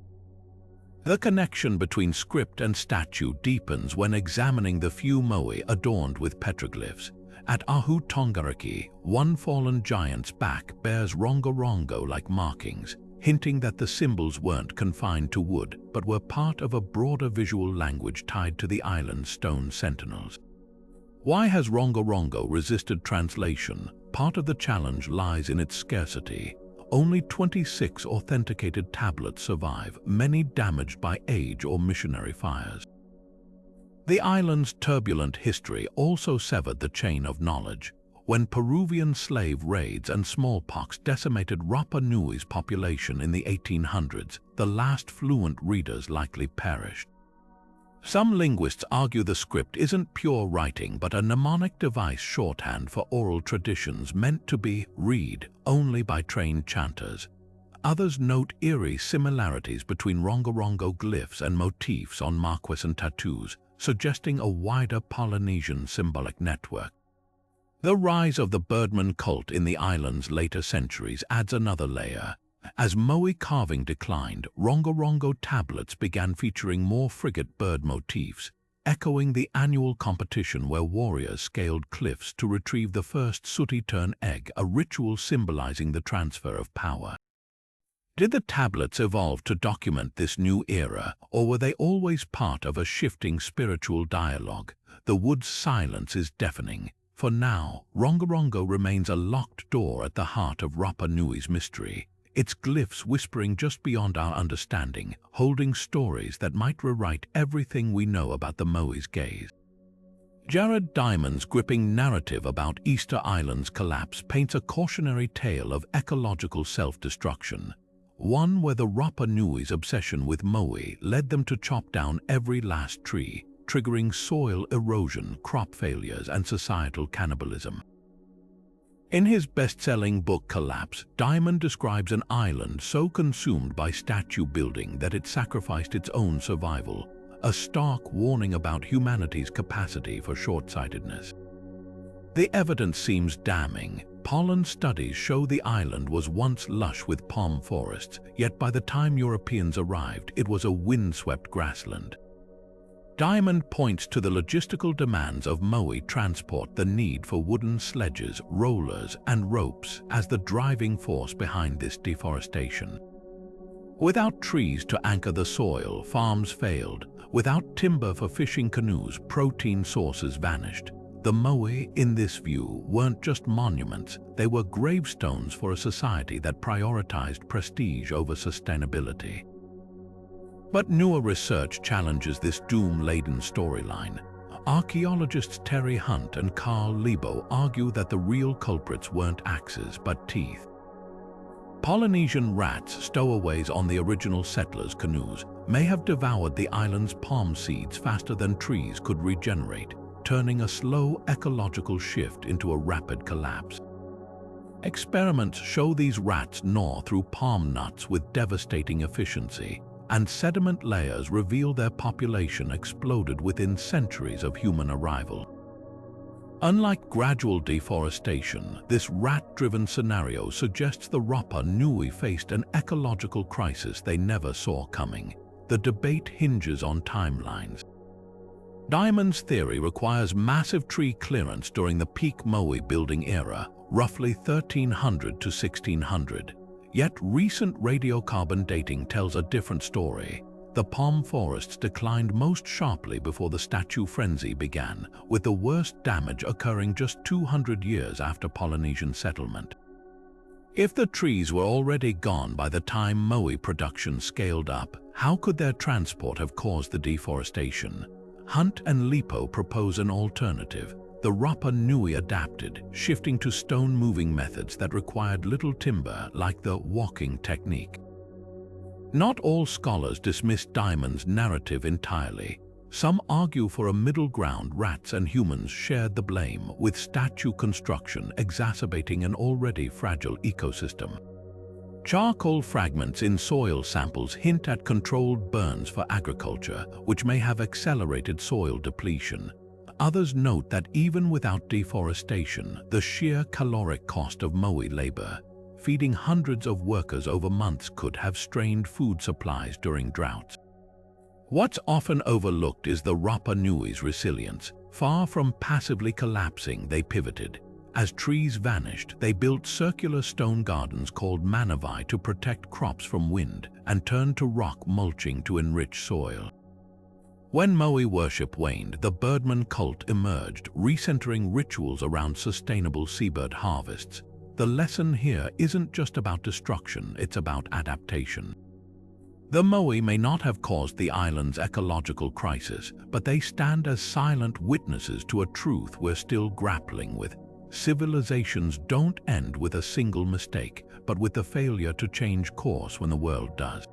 The connection between script and statue deepens when examining the few Moai adorned with petroglyphs. At Ahu Tongariki, one fallen giant's back bears rongorongo-like markings, hinting that the symbols weren't confined to wood but were part of a broader visual language tied to the island's stone sentinels. Why has rongorongo resisted translation? Part of the challenge lies in its scarcity. Only 26 authenticated tablets survive, many damaged by age or missionary fires. The island's turbulent history also severed the chain of knowledge. When Peruvian slave raids and smallpox decimated Rapa Nui's population in the 1800s, the last fluent readers likely perished. Some linguists argue the script isn't pure writing but a mnemonic device shorthand for oral traditions meant to be read only by trained chanters. Others note eerie similarities between rongorongo glyphs and motifs on Marquesan tattoos, suggesting a wider Polynesian symbolic network. The rise of the Birdman cult in the island's later centuries adds another layer. As Moai carving declined, rongorongo tablets began featuring more frigate bird motifs, echoing the annual competition where warriors scaled cliffs to retrieve the first sooty tern egg, a ritual symbolizing the transfer of power. Did the tablets evolve to document this new era, or were they always part of a shifting spiritual dialogue? The wood's silence is deafening. For now, rongorongo remains a locked door at the heart of Rapa Nui's mystery, its glyphs whispering just beyond our understanding, holding stories that might rewrite everything we know about the Moai's gaze. Jared Diamond's gripping narrative about Easter Island's collapse paints a cautionary tale of ecological self-destruction, one where the Rapa Nui's obsession with Moai led them to chop down every last tree, triggering soil erosion, crop failures, and societal cannibalism. In his best-selling book Collapse, Diamond describes an island so consumed by statue building that it sacrificed its own survival, a stark warning about humanity's capacity for short-sightedness. The evidence seems damning. Pollen studies show the island was once lush with palm forests, yet by the time Europeans arrived, it was a windswept grassland. Diamond points to the logistical demands of Moai transport, the need for wooden sledges, rollers, and ropes as the driving force behind this deforestation. Without trees to anchor the soil, farms failed. Without timber for fishing canoes, protein sources vanished. The Moai, in this view, weren't just monuments, they were gravestones for a society that prioritized prestige over sustainability. But newer research challenges this doom-laden storyline. Archaeologists Terry Hunt and Carl Lebo argue that the real culprits weren't axes but teeth. Polynesian rats, stowaways on the original settlers' canoes, may have devoured the island's palm seeds faster than trees could regenerate, turning a slow ecological shift into a rapid collapse. Experiments show these rats gnaw through palm nuts with devastating efficiency, and sediment layers reveal their population exploded within centuries of human arrival. Unlike gradual deforestation, this rat-driven scenario suggests the Rapa Nui faced an ecological crisis they never saw coming. The debate hinges on timelines. Diamond's theory requires massive tree clearance during the peak Moai building era, roughly 1300 to 1600. Yet recent radiocarbon dating tells a different story. The palm forests declined most sharply before the statue frenzy began, with the worst damage occurring just 200 years after Polynesian settlement. If the trees were already gone by the time Moai production scaled up, how could their transport have caused the deforestation? Hunt and Lebo propose an alternative. The Rapa Nui adapted, shifting to stone-moving methods that required little timber, like the walking technique. Not all scholars dismiss Diamond's narrative entirely. Some argue for a middle ground. Rats and humans shared the blame, with statue construction exacerbating an already fragile ecosystem. Charcoal fragments in soil samples hint at controlled burns for agriculture, which may have accelerated soil depletion. Others note that even without deforestation, the sheer caloric cost of Moai labor, feeding hundreds of workers over months, could have strained food supplies during droughts. What's often overlooked is the Rapa Nui's resilience. Far from passively collapsing, they pivoted. As trees vanished, they built circular stone gardens called manavai to protect crops from wind, and turned to rock mulching to enrich soil. When Moai worship waned, the birdman cult emerged, recentering rituals around sustainable seabird harvests. The lesson here isn't just about destruction, it's about adaptation. The Moai may not have caused the island's ecological crisis, but they stand as silent witnesses to a truth we're still grappling with. Civilizations don't end with a single mistake, but with the failure to change course when the world does.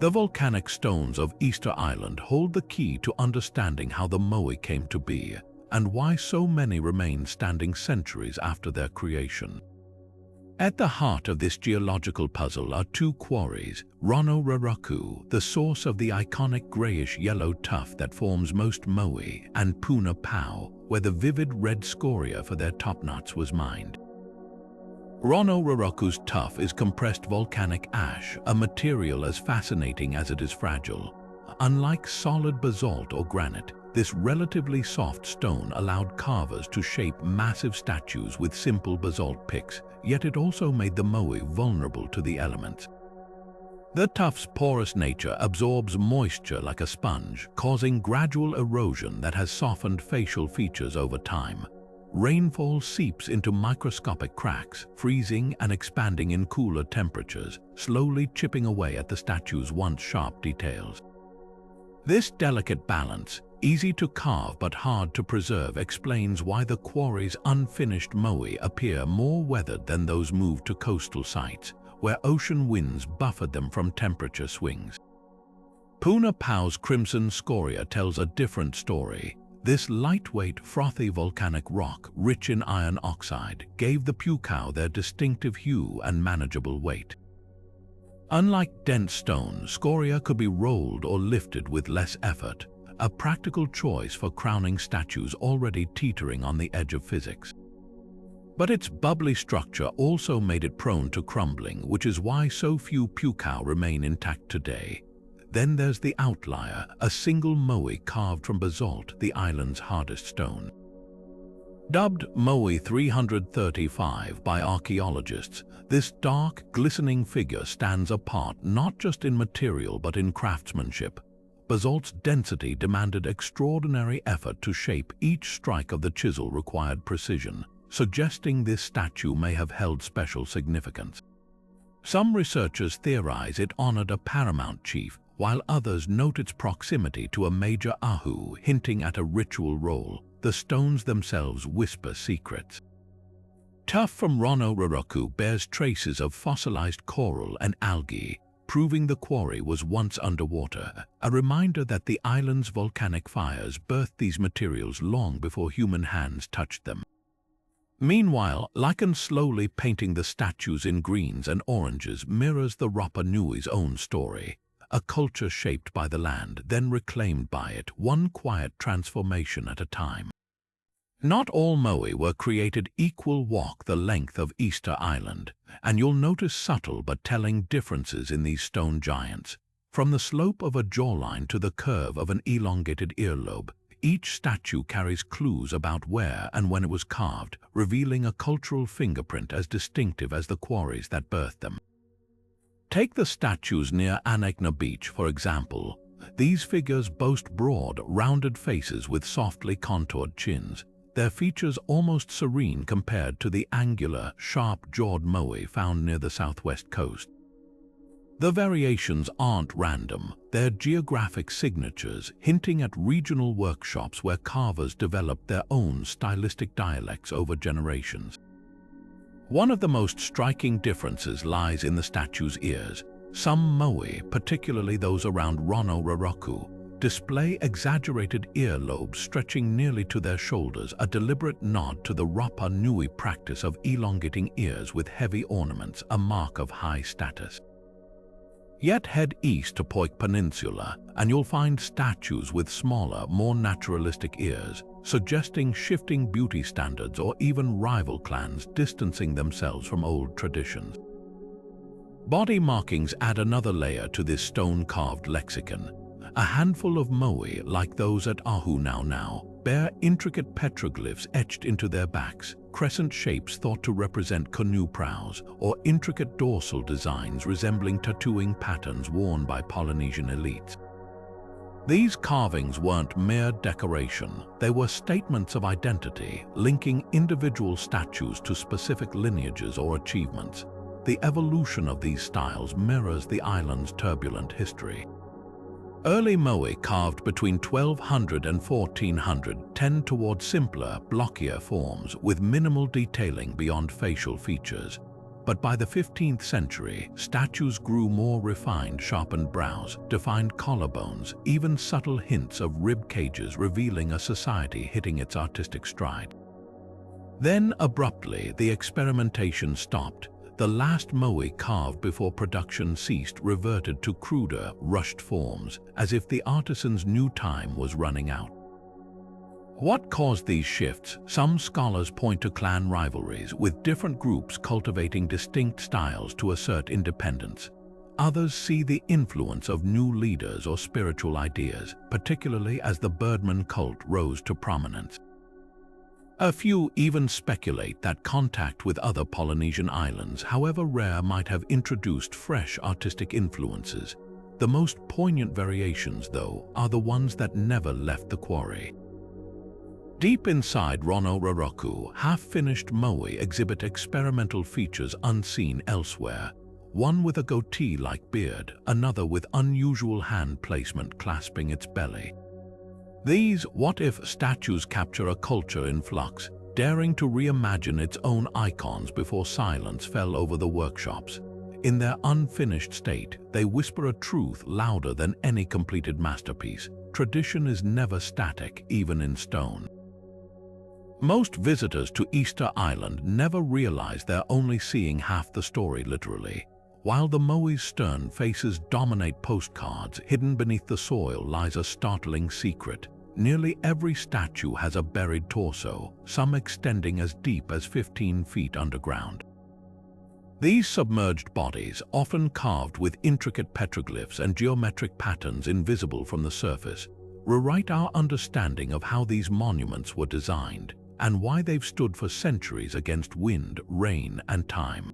The volcanic stones of Easter Island hold the key to understanding how the Moai came to be, and why so many remain standing centuries after their creation. At the heart of this geological puzzle are two quarries, Rano Raraku, the source of the iconic grayish-yellow tuff that forms most Moai, and pukao, where the vivid red scoria for their topknots was mined. Rano Raraku's tuff is compressed volcanic ash, a material as fascinating as it is fragile. Unlike solid basalt or granite, this relatively soft stone allowed carvers to shape massive statues with simple basalt picks, yet it also made the Moai vulnerable to the elements. The tuff's porous nature absorbs moisture like a sponge, causing gradual erosion that has softened facial features over time. Rainfall seeps into microscopic cracks, freezing and expanding in cooler temperatures, slowly chipping away at the statue's once sharp details. This delicate balance, easy to carve but hard to preserve, explains why the quarry's unfinished Moai appear more weathered than those moved to coastal sites, where ocean winds buffered them from temperature swings. Pukao's crimson scoria tells a different story. This lightweight, frothy volcanic rock, rich in iron oxide, gave the pukao their distinctive hue and manageable weight. Unlike dense stone, scoria could be rolled or lifted with less effort, a practical choice for crowning statues already teetering on the edge of physics. But its bubbly structure also made it prone to crumbling, which is why so few pukao remain intact today. Then there's the outlier, a single Moai carved from basalt, the island's hardest stone. Dubbed Moai 335 by archaeologists, this dark, glistening figure stands apart not just in material but in craftsmanship. Basalt's density demanded extraordinary effort to shape. Each strike of the chisel required precision, suggesting this statue may have held special significance. Some researchers theorize it honored a paramount chief, while others note its proximity to a major ahu, hinting at a ritual role. The stones themselves whisper secrets. Tuff from Rano Raraku bears traces of fossilized coral and algae, proving the quarry was once underwater, a reminder that the island's volcanic fires birthed these materials long before human hands touched them. Meanwhile, lichen slowly painting the statues in greens and oranges mirrors the Rapa Nui's own story, a culture shaped by the land, then reclaimed by it, one quiet transformation at a time. Not all moai were created equal. Walk the length of Easter Island, and you'll notice subtle but telling differences in these stone giants. From the slope of a jawline to the curve of an elongated earlobe, each statue carries clues about where and when it was carved, revealing a cultural fingerprint as distinctive as the quarries that birthed them. Take the statues near Anegna Beach, for example. These figures boast broad, rounded faces with softly contoured chins, their features almost serene compared to the angular, sharp-jawed moai found near the southwest coast. The variations aren't random, they're geographic signatures, hinting at regional workshops where carvers developed their own stylistic dialects over generations. One of the most striking differences lies in the statue's ears. Some moai, particularly those around Rano Raraku, display exaggerated earlobes stretching nearly to their shoulders, a deliberate nod to the Rapa Nui practice of elongating ears with heavy ornaments, a mark of high status. Yet head east to Poik Peninsula, and you'll find statues with smaller, more naturalistic ears, suggesting shifting beauty standards or even rival clans distancing themselves from old traditions. Body markings add another layer to this stone-carved lexicon. A handful of moai, like those at Ahu Now, bear intricate petroglyphs etched into their backs, crescent shapes thought to represent canoe prows, or intricate dorsal designs resembling tattooing patterns worn by Polynesian elites. These carvings weren't mere decoration, they were statements of identity, linking individual statues to specific lineages or achievements. The evolution of these styles mirrors the island's turbulent history. Early moai carved between 1200 and 1400 tend toward simpler, blockier forms with minimal detailing beyond facial features. But by the 15th century, statues grew more refined, sharpened brows, defined collarbones, even subtle hints of rib cages revealing a society hitting its artistic stride. Then, abruptly, the experimentation stopped. The last moai carved before production ceased reverted to cruder, rushed forms, as if the artisan's new time was running out. What caused these shifts? Some scholars point to clan rivalries, with different groups cultivating distinct styles to assert independence. Others see the influence of new leaders or spiritual ideas, particularly as the Birdman cult rose to prominence. A few even speculate that contact with other Polynesian islands, however rare, might have introduced fresh artistic influences. The most poignant variations, though, are the ones that never left the quarry. Deep inside Rano Raraku, half-finished moai exhibit experimental features unseen elsewhere, one with a goatee-like beard, another with unusual hand placement clasping its belly. These what-if statues capture a culture in flux, daring to reimagine its own icons before silence fell over the workshops. In their unfinished state, they whisper a truth louder than any completed masterpiece. Tradition is never static, even in stone. Most visitors to Easter Island never realize they're only seeing half the story literally. While the moai's stern faces dominate postcards, hidden beneath the soil lies a startling secret. Nearly every statue has a buried torso, some extending as deep as 15 feet underground. These submerged bodies, often carved with intricate petroglyphs and geometric patterns invisible from the surface, rewrite our understanding of how these monuments were designed and why they've stood for centuries against wind, rain, and time.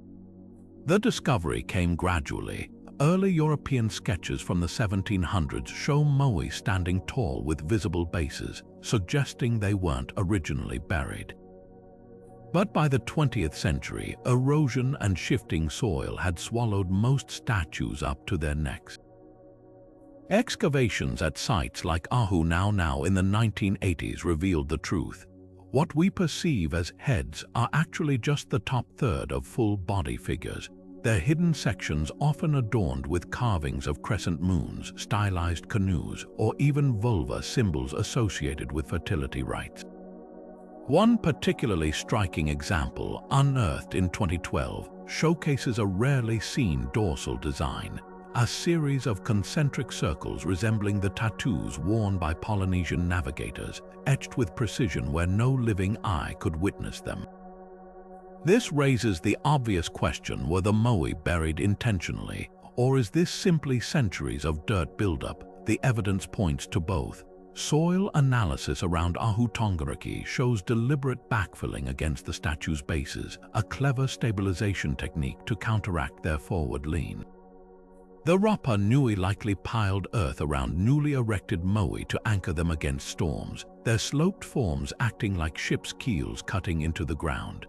The discovery came gradually. Early European sketches from the 1700s show moai standing tall with visible bases, suggesting they weren't originally buried. But by the 20th century, erosion and shifting soil had swallowed most statues up to their necks. Excavations at sites like Ahu Nau in the 1980s revealed the truth. What we perceive as heads are actually just the top third of full-body figures, their hidden sections often adorned with carvings of crescent moons, stylized canoes, or even vulva symbols associated with fertility rites. One particularly striking example, unearthed in 2012, showcases a rarely seen dorsal design, a series of concentric circles resembling the tattoos worn by Polynesian navigators, etched with precision where no living eye could witness them. This raises the obvious question, were the Moai buried intentionally, or is this simply centuries of dirt buildup? The evidence points to both. Soil analysis around Ahu Tongariki shows deliberate backfilling against the statue's bases, a clever stabilization technique to counteract their forward lean. The Rapa Nui likely piled earth around newly erected moai to anchor them against storms, their sloped forms acting like ship's keels cutting into the ground.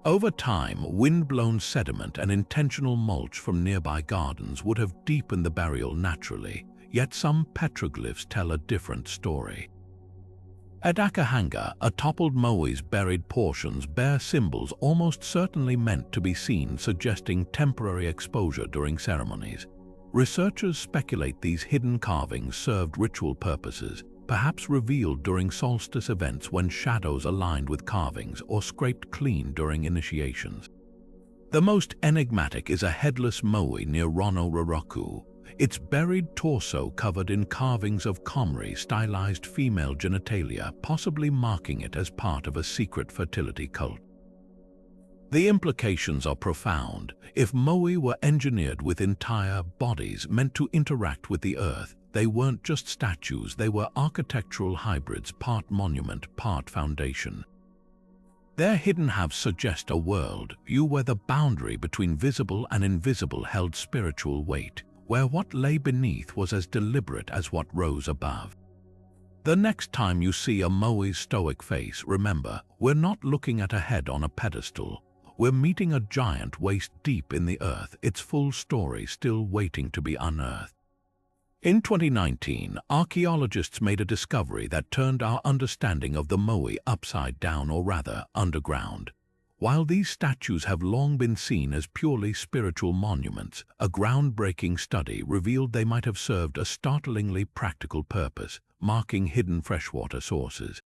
Over time, wind-blown sediment and intentional mulch from nearby gardens would have deepened the burial naturally, yet some petroglyphs tell a different story. At Akahanga, a toppled moai's buried portions bear symbols almost certainly meant to be seen, suggesting temporary exposure during ceremonies. Researchers speculate these hidden carvings served ritual purposes, perhaps revealed during solstice events when shadows aligned with carvings or scraped clean during initiations. The most enigmatic is a headless moai near Rano Raraku, its buried torso covered in carvings of comrie stylized female genitalia, possibly marking it as part of a secret fertility cult. The implications are profound. If moai were engineered with entire bodies meant to interact with the earth, they weren't just statues, they were architectural hybrids, part monument, part foundation. Their hidden halves suggest a world view where the boundary between visible and invisible held spiritual weight, where what lay beneath was as deliberate as what rose above. The next time you see a moai's stoic face, remember, we're not looking at a head on a pedestal. We're meeting a giant waist deep in the earth, its full story still waiting to be unearthed. In 2019, archaeologists made a discovery that turned our understanding of the moai upside down, or rather, underground. While these statues have long been seen as purely spiritual monuments, a groundbreaking study revealed they might have served a startlingly practical purpose, marking hidden freshwater sources.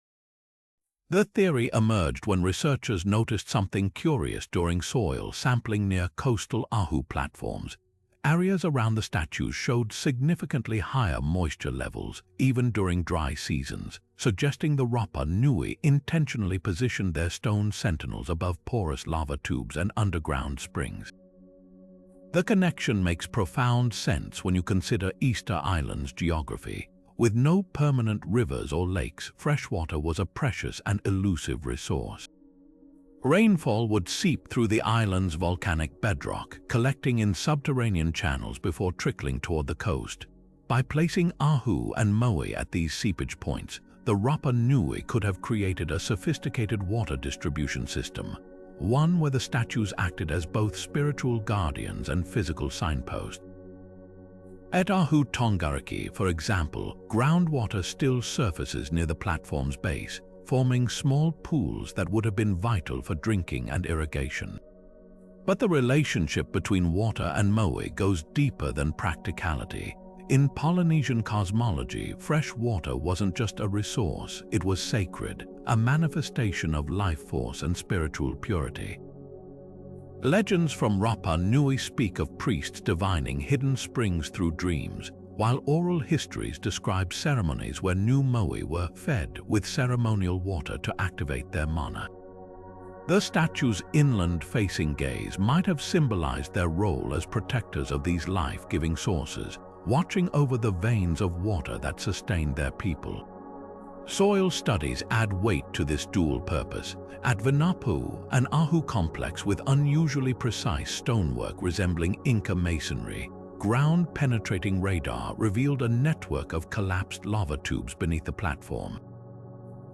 The theory emerged when researchers noticed something curious during soil sampling near coastal Ahu platforms. Areas around the statues showed significantly higher moisture levels, even during dry seasons, suggesting the Rapa Nui intentionally positioned their stone sentinels above porous lava tubes and underground springs. The connection makes profound sense when you consider Easter Island's geography. With no permanent rivers or lakes, freshwater was a precious and elusive resource. Rainfall would seep through the island's volcanic bedrock, collecting in subterranean channels before trickling toward the coast. By placing Ahu and moai at these seepage points, the Rapa Nui could have created a sophisticated water distribution system, one where the statues acted as both spiritual guardians and physical signposts. At Ahu Tongariki, for example, groundwater still surfaces near the platform's base, forming small pools that would have been vital for drinking and irrigation. But the relationship between water and moai goes deeper than practicality. In Polynesian cosmology, fresh water wasn't just a resource, it was sacred, a manifestation of life force and spiritual purity. Legends from Rapa Nui speak of priests divining hidden springs through dreams, while oral histories describe ceremonies where new moai were fed with ceremonial water to activate their mana. The statue's inland-facing gaze might have symbolized their role as protectors of these life-giving sources, watching over the veins of water that sustained their people. Soil studies add weight to this dual purpose. At Vinapu, an Ahu complex with unusually precise stonework resembling Inca masonry, ground-penetrating radar revealed a network of collapsed lava tubes beneath the platform.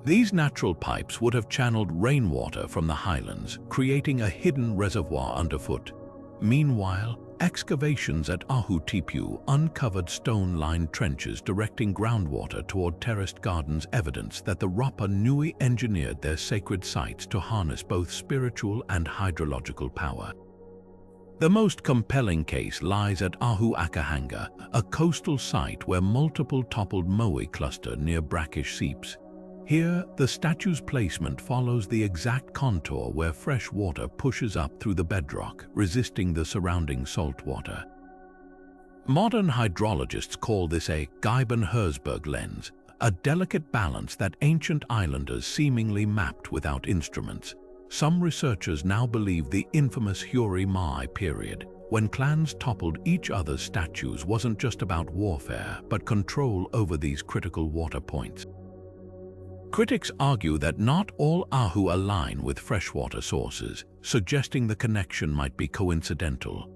These natural pipes would have channeled rainwater from the highlands, creating a hidden reservoir underfoot. Meanwhile, Excavations at Ahu Tipu uncovered stone-lined trenches directing groundwater toward terraced gardens, evidence that the Rapa Nui engineered their sacred sites to harness both spiritual and hydrological power. The most compelling case lies at Ahu Akahanga, a coastal site where multiple toppled moai cluster near brackish seeps. Here, the statue's placement follows the exact contour where fresh water pushes up through the bedrock, resisting the surrounding salt water. Modern hydrologists call this a Geiben-Herzberg lens, a delicate balance that ancient islanders seemingly mapped without instruments. Some researchers now believe the infamous Moai period, when clans toppled each other's statues, wasn't just about warfare, but control over these critical water points. Critics argue that not all Ahu align with freshwater sources, suggesting the connection might be coincidental.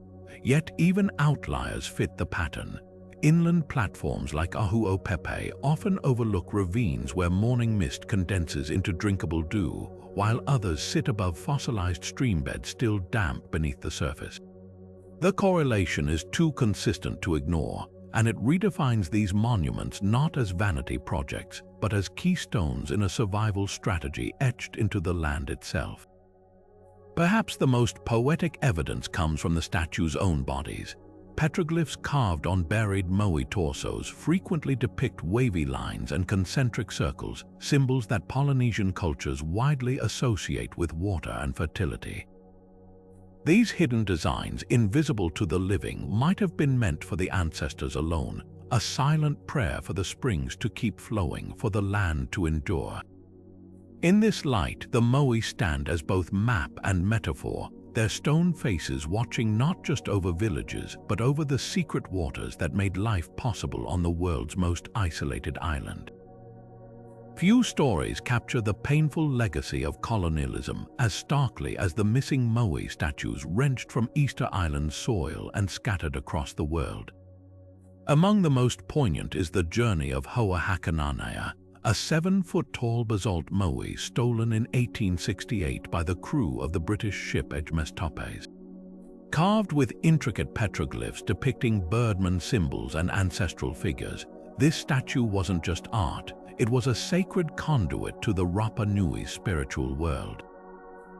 Yet even outliers fit the pattern. Inland platforms like Ahu Opepe often overlook ravines where morning mist condenses into drinkable dew, while others sit above fossilized streambeds still damp beneath the surface. The correlation is too consistent to ignore, and it redefines these monuments not as vanity projects, but as keystones in a survival strategy etched into the land itself. Perhaps the most poetic evidence comes from the statue's own bodies. Petroglyphs carved on buried moai torsos frequently depict wavy lines and concentric circles, symbols that Polynesian cultures widely associate with water and fertility. These hidden designs, invisible to the living, might have been meant for the ancestors alone, a silent prayer for the springs to keep flowing, for the land to endure. In this light, the moai stand as both map and metaphor, their stone faces watching not just over villages, but over the secret waters that made life possible on the world's most isolated island. Few stories capture the painful legacy of colonialism as starkly as the missing moai statues wrenched from Easter Island's soil and scattered across the world. Among the most poignant is the journey of Hoa Hakananea, a 7-foot-tall basalt moai stolen in 1868 by the crew of the British ship Ingenious. Carved with intricate petroglyphs depicting birdman symbols and ancestral figures, this statue wasn't just art, it was a sacred conduit to the Rapa Nui spiritual world.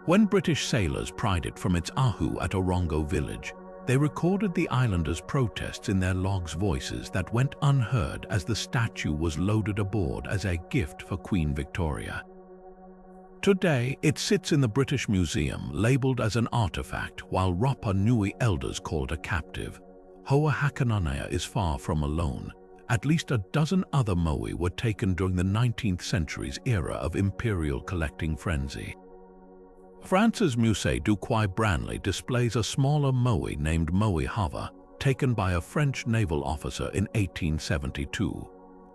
When British sailors pried it from its ahu at Orongo village, they recorded the islanders' protests in their logs, voices that went unheard as the statue was loaded aboard as a gift for Queen Victoria. Today, it sits in the British Museum, labelled as an artifact, while Rapa Nui elders call it a captive. Hoa Hakananea is far from alone. At least a dozen other moai were taken during the 19th century's era of imperial collecting frenzy. France's Musée du Quai Branly displays a smaller moai named Moai Hava, taken by a French naval officer in 1872.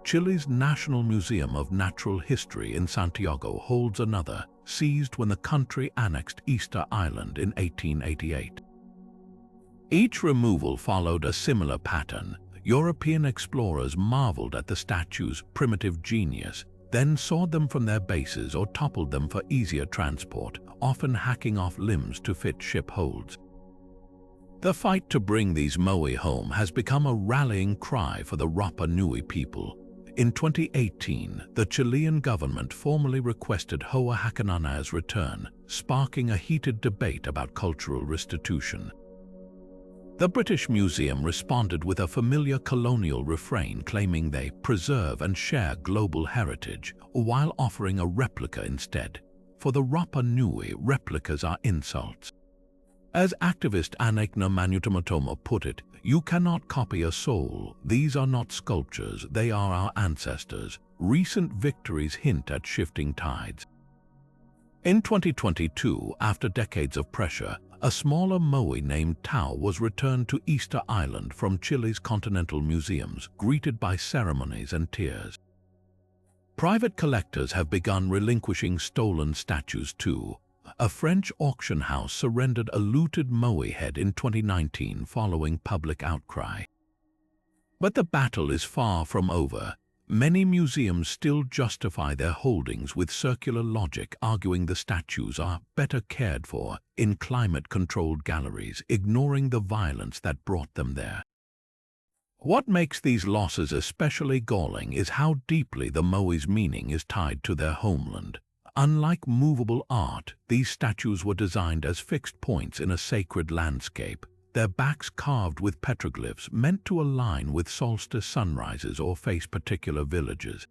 Chile's National Museum of Natural History in Santiago holds another, seized when the country annexed Easter Island in 1888. Each removal followed a similar pattern. European explorers marveled at the statues' primitive genius, then sawed them from their bases or toppled them for easier transport, often hacking off limbs to fit ship holds. The fight to bring these moai home has become a rallying cry for the Rapa Nui people. In 2018, the Chilean government formally requested Hoa Hakananea's return, sparking a heated debate about cultural restitution. The British Museum responded with a familiar colonial refrain claiming they preserve and share global heritage, while offering a replica instead. For the Rapa Nui, replicas are insults. As activist Anekna Manutamatoma put it, "You cannot copy a soul. These are not sculptures, they are our ancestors." Recent victories hint at shifting tides. In 2022, after decades of pressure, a smaller moai named Tau was returned to Easter Island from Chile's continental museums, greeted by ceremonies and tears. Private collectors have begun relinquishing stolen statues too. A French auction house surrendered a looted moai head in 2019 following public outcry. But the battle is far from over. Many museums still justify their holdings with circular logic, arguing the statues are better cared for in climate-controlled galleries, ignoring the violence that brought them there. What makes these losses especially galling is how deeply the Moai's meaning is tied to their homeland. Unlike movable art, these statues were designed as fixed points in a sacred landscape, their backs carved with petroglyphs meant to align with solstice sunrises or face particular villages.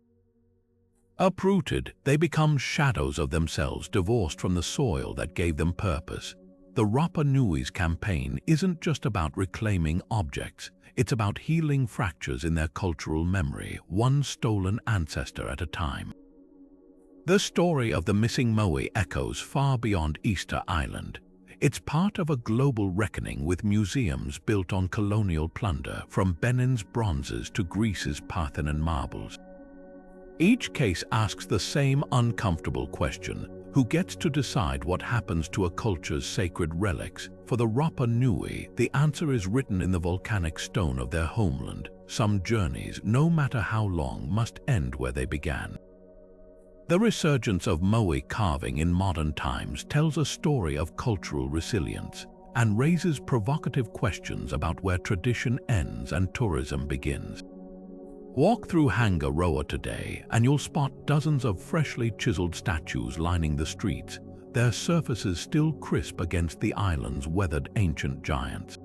Uprooted, they become shadows of themselves, divorced from the soil that gave them purpose. The Rapa Nui's campaign isn't just about reclaiming objects, it's about healing fractures in their cultural memory, one stolen ancestor at a time. The story of the missing Moai echoes far beyond Easter Island. It's part of a global reckoning with museums built on colonial plunder, from Benin's bronzes to Greece's Parthenon marbles. Each case asks the same uncomfortable question: who gets to decide what happens to a culture's sacred relics? For the Rapa Nui, the answer is written in the volcanic stone of their homeland. Some journeys, no matter how long, must end where they began. The resurgence of Moai carving in modern times tells a story of cultural resilience and raises provocative questions about where tradition ends and tourism begins. Walk through Hanga Roa today and you'll spot dozens of freshly chiseled statues lining the streets, their surfaces still crisp against the island's weathered ancient giants.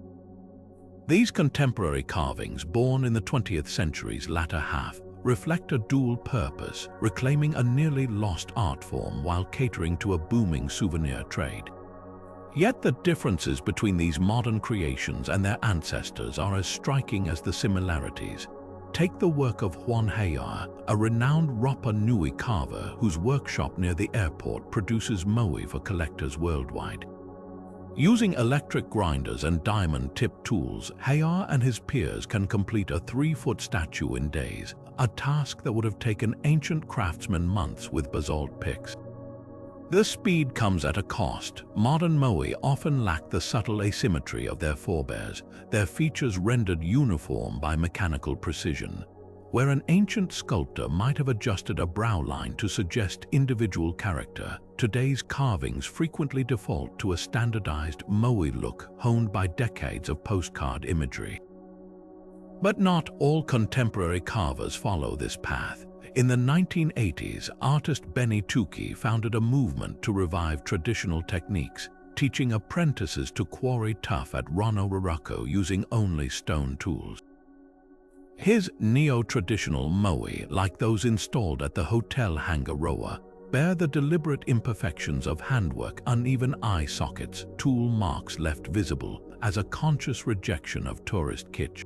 These contemporary carvings, born in the 20th century's latter half, reflect a dual purpose, reclaiming a nearly lost art form while catering to a booming souvenir trade. Yet the differences between these modern creations and their ancestors are as striking as the similarities. Take the work of Juan Hayar, a renowned Rapa Nui carver whose workshop near the airport produces moai for collectors worldwide. Using electric grinders and diamond-tipped tools, Hayar and his peers can complete a 3-foot statue in days, a task that would have taken ancient craftsmen months with basalt picks. The speed comes at a cost. Modern moai often lack the subtle asymmetry of their forebears, their features rendered uniform by mechanical precision. Where an ancient sculptor might have adjusted a brow line to suggest individual character, today's carvings frequently default to a standardized moai look honed by decades of postcard imagery. But not all contemporary carvers follow this path. In the 1980s, artist Benny Tukey founded a movement to revive traditional techniques, teaching apprentices to quarry tuff at Rano Raraku using only stone tools. His neo-traditional moai, like those installed at the Hotel Hanga Roa, bear the deliberate imperfections of handwork, uneven eye sockets, tool marks left visible as a conscious rejection of tourist kitsch.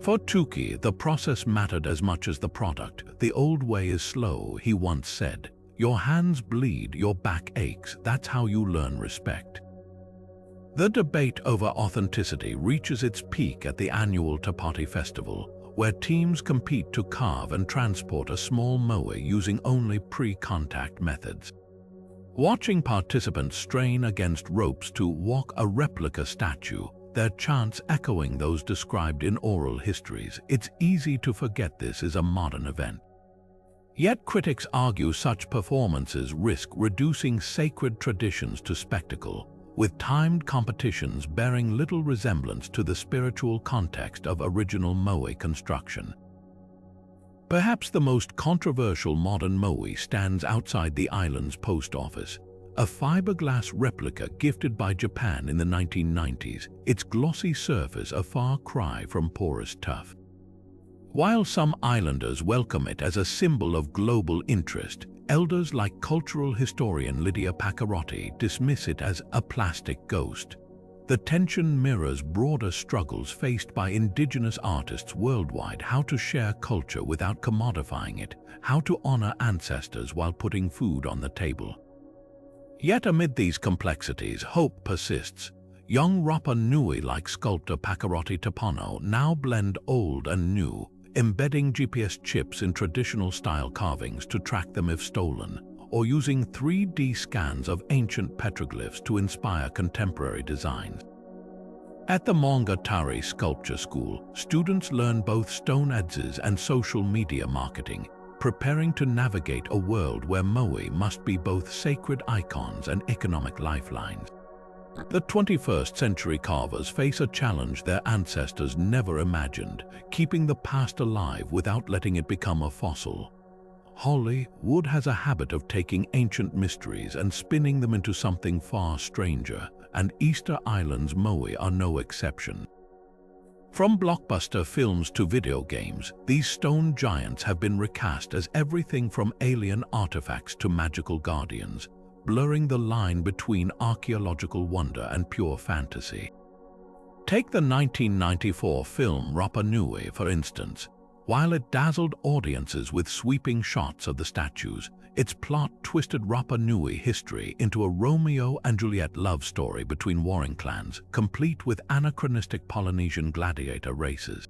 For Tukey, the process mattered as much as the product. The old way is slow, he once said. Your hands bleed, your back aches, that's how you learn respect. The debate over authenticity reaches its peak at the annual Tapati Festival, where teams compete to carve and transport a small moai using only pre-contact methods. Watching participants strain against ropes to walk a replica statue, their chants echoing those described in oral histories, it's easy to forget this is a modern event. Yet critics argue such performances risk reducing sacred traditions to spectacle, with timed competitions bearing little resemblance to the spiritual context of original moai construction. Perhaps the most controversial modern moai stands outside the island's post office, a fiberglass replica gifted by Japan in the 1990s, its glossy surface a far cry from porous tuff. While some islanders welcome it as a symbol of global interest, elders like cultural historian Lydia Paccarotti dismiss it as a plastic ghost. The tension mirrors broader struggles faced by indigenous artists worldwide: how to share culture without commodifying it, how to honor ancestors while putting food on the table. Yet amid these complexities, hope persists. Young Rapa Nui like sculptor Paccarotti Tapano now blend old and new, embedding GPS chips in traditional style carvings to track them if stolen, or using 3D scans of ancient petroglyphs to inspire contemporary designs. At the Mongatari Sculpture School, students learn both stone edzes and social media marketing, preparing to navigate a world where moai must be both sacred icons and economic lifelines. The 21st century carvers face a challenge their ancestors never imagined, keeping the past alive without letting it become a fossil. Hollywood has a habit of taking ancient mysteries and spinning them into something far stranger, and Easter Island's moai are no exception. From blockbuster films to video games, these stone giants have been recast as everything from alien artifacts to magical guardians, blurring the line between archaeological wonder and pure fantasy. Take the 1994 film Rapa Nui, for instance. While it dazzled audiences with sweeping shots of the statues, its plot twisted Rapa Nui history into a Romeo and Juliet love story between warring clans, complete with anachronistic Polynesian gladiator races.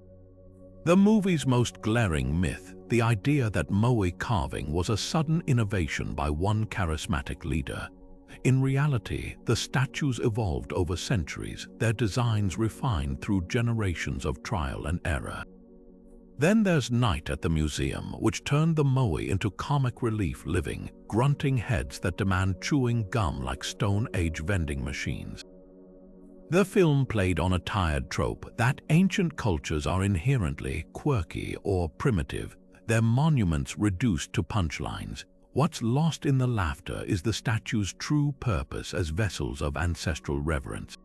The movie's most glaring myth, the idea that moai carving was a sudden innovation by one charismatic leader. In reality, the statues evolved over centuries, their designs refined through generations of trial and error. Then there's Night at the Museum, which turned the moai into comic relief living, grunting heads that demand chewing gum like Stone Age vending machines. The film played on a tired trope that ancient cultures are inherently quirky or primitive, their monuments reduced to punchlines. What's lost in the laughter is the statue's true purpose as vessels of ancestral reverence.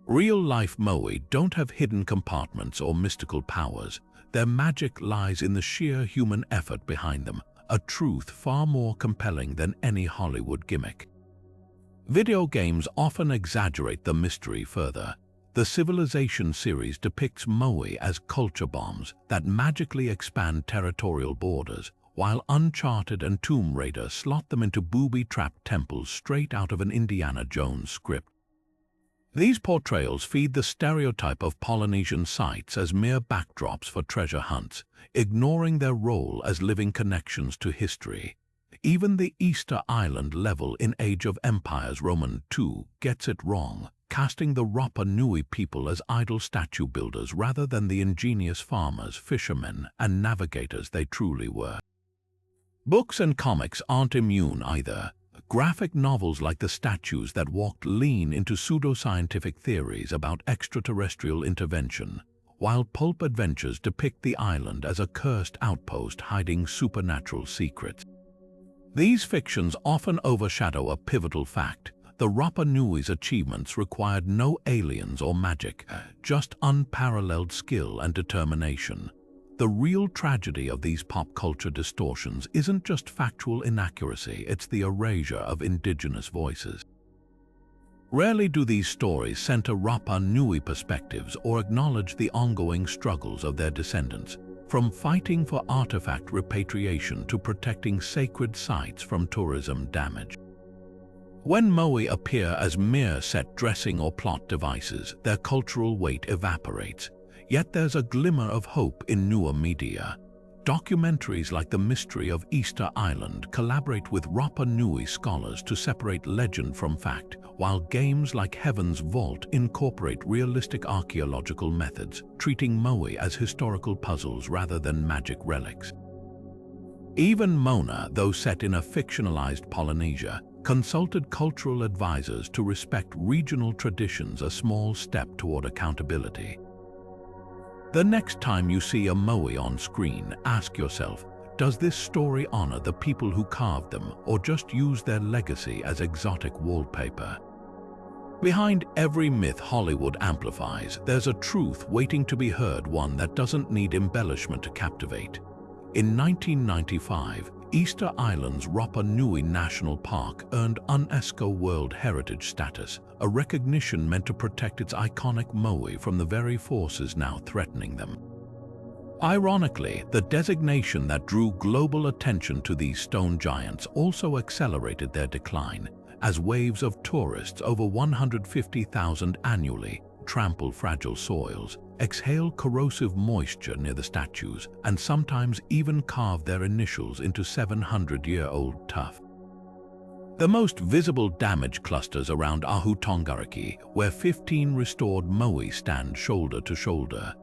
Real-life moai don't have hidden compartments or mystical powers. Their magic lies in the sheer human effort behind them, a truth far more compelling than any Hollywood gimmick. Video games often exaggerate the mystery further. The Civilization series depicts moai as culture bombs that magically expand territorial borders, while Uncharted and Tomb Raider slot them into booby-trapped temples straight out of an Indiana Jones script. These portrayals feed the stereotype of Polynesian sites as mere backdrops for treasure hunts, ignoring their role as living connections to history. Even the Easter Island level in Age of Empires Roman II gets it wrong, casting the Rapa Nui people as idle statue builders rather than the ingenious farmers, fishermen, and navigators they truly were. Books and comics aren't immune either. Graphic novels like The Statues That Walked lean into pseudoscientific theories about extraterrestrial intervention, while pulp adventures depict the island as a cursed outpost hiding supernatural secrets. These fictions often overshadow a pivotal fact. The Rapa Nui's achievements required no aliens or magic, just unparalleled skill and determination. The real tragedy of these pop culture distortions isn't just factual inaccuracy, it's the erasure of indigenous voices. Rarely do these stories center Rapa Nui perspectives or acknowledge the ongoing struggles of their descendants, from fighting for artifact repatriation to protecting sacred sites from tourism damage. When moai appear as mere set dressing or plot devices, their cultural weight evaporates. Yet there's a glimmer of hope in newer media. Documentaries like The Mystery of Easter Island collaborate with Rapa Nui scholars to separate legend from fact, while games like Heaven's Vault incorporate realistic archaeological methods, treating moai as historical puzzles rather than magic relics. Even Mona, though set in a fictionalized Polynesia, consulted cultural advisors to respect regional traditions, a small step toward accountability. The next time you see a moai on screen, ask yourself, does this story honor the people who carved them or just use their legacy as exotic wallpaper? Behind every myth Hollywood amplifies, there's a truth waiting to be heard, one that doesn't need embellishment to captivate. In 1995, Easter Island's Rapa Nui National Park earned UNESCO World Heritage status, a recognition meant to protect its iconic moai from the very forces now threatening them. Ironically, the designation that drew global attention to these stone giants also accelerated their decline, as waves of tourists, over 150,000 annually, trample fragile soils, exhale corrosive moisture near the statues, and sometimes even carve their initials into 700-year-old tuff. The most visible damage clusters around Ahu Tongariki, where 15 restored moai stand shoulder to shoulder.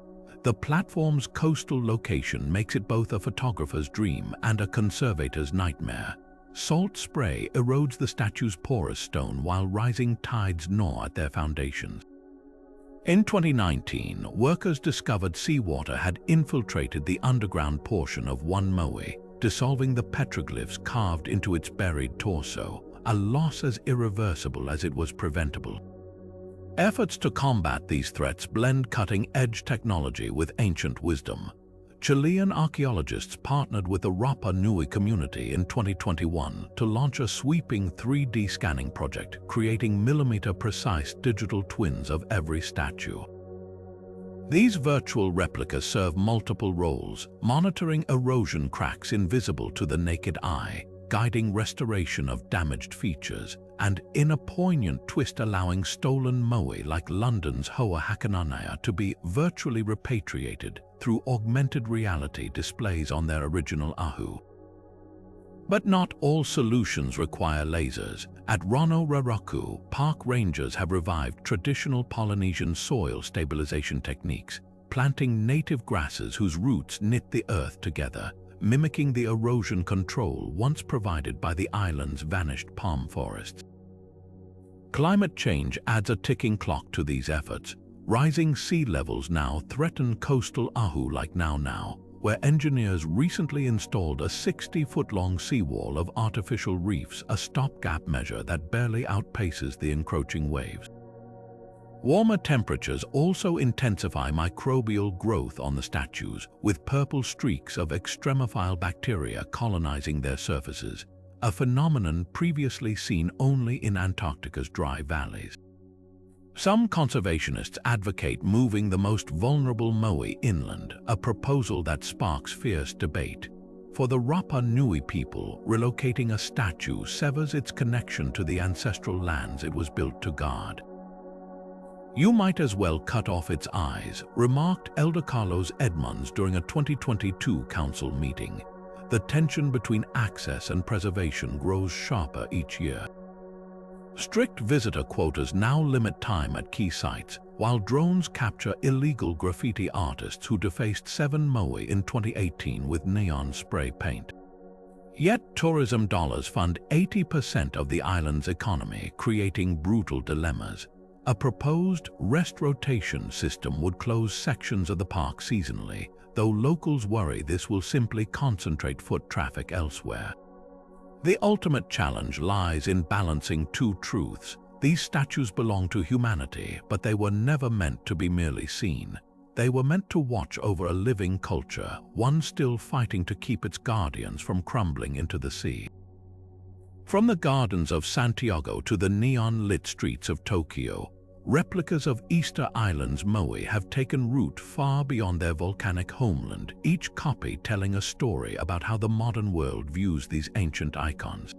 The platform's coastal location makes it both a photographer's dream and a conservator's nightmare. Salt spray erodes the statue's porous stone while rising tides gnaw at their foundations. In 2019, workers discovered seawater had infiltrated the underground portion of one moai, dissolving the petroglyphs carved into its buried torso, a loss as irreversible as it was preventable. Efforts to combat these threats blend cutting-edge technology with ancient wisdom. Chilean archaeologists partnered with the Rapa Nui community in 2021 to launch a sweeping 3D scanning project, creating millimeter-precise digital twins of every statue. These virtual replicas serve multiple roles, monitoring erosion cracks invisible to the naked eye, guiding restoration of damaged features, and in a poignant twist allowing stolen moai like London's Hoa Hakananaya to be virtually repatriated through augmented reality displays on their original Ahu. But not all solutions require lasers. At Rano Raraku, park rangers have revived traditional Polynesian soil stabilization techniques, planting native grasses whose roots knit the earth together, mimicking the erosion control once provided by the island's vanished palm forests. Climate change adds a ticking clock to these efforts. Rising sea levels now threaten coastal Ahu like Nau, where engineers recently installed a 60-foot-long seawall of artificial reefs, a stopgap measure that barely outpaces the encroaching waves. Warmer temperatures also intensify microbial growth on the statues, with purple streaks of extremophile bacteria colonizing their surfaces, a phenomenon previously seen only in Antarctica's dry valleys. Some conservationists advocate moving the most vulnerable moai inland, a proposal that sparks fierce debate. For the Rapa Nui people, relocating a statue severs its connection to the ancestral lands it was built to guard. "You might as well cut off its eyes," remarked Elder Carlos Edmonds during a 2022 council meeting. The tension between access and preservation grows sharper each year. Strict visitor quotas now limit time at key sites, while drones capture illegal graffiti artists who defaced 7 moai in 2018 with neon spray paint. Yet tourism dollars fund 80% of the island's economy, creating brutal dilemmas. A proposed rest rotation system would close sections of the park seasonally, though locals worry this will simply concentrate foot traffic elsewhere. The ultimate challenge lies in balancing two truths. These statues belong to humanity, but they were never meant to be merely seen. They were meant to watch over a living culture, one still fighting to keep its guardians from crumbling into the sea. From the gardens of Santiago to the neon-lit streets of Tokyo, replicas of Easter Island's moai have taken root far beyond their volcanic homeland, each copy telling a story about how the modern world views these ancient icons.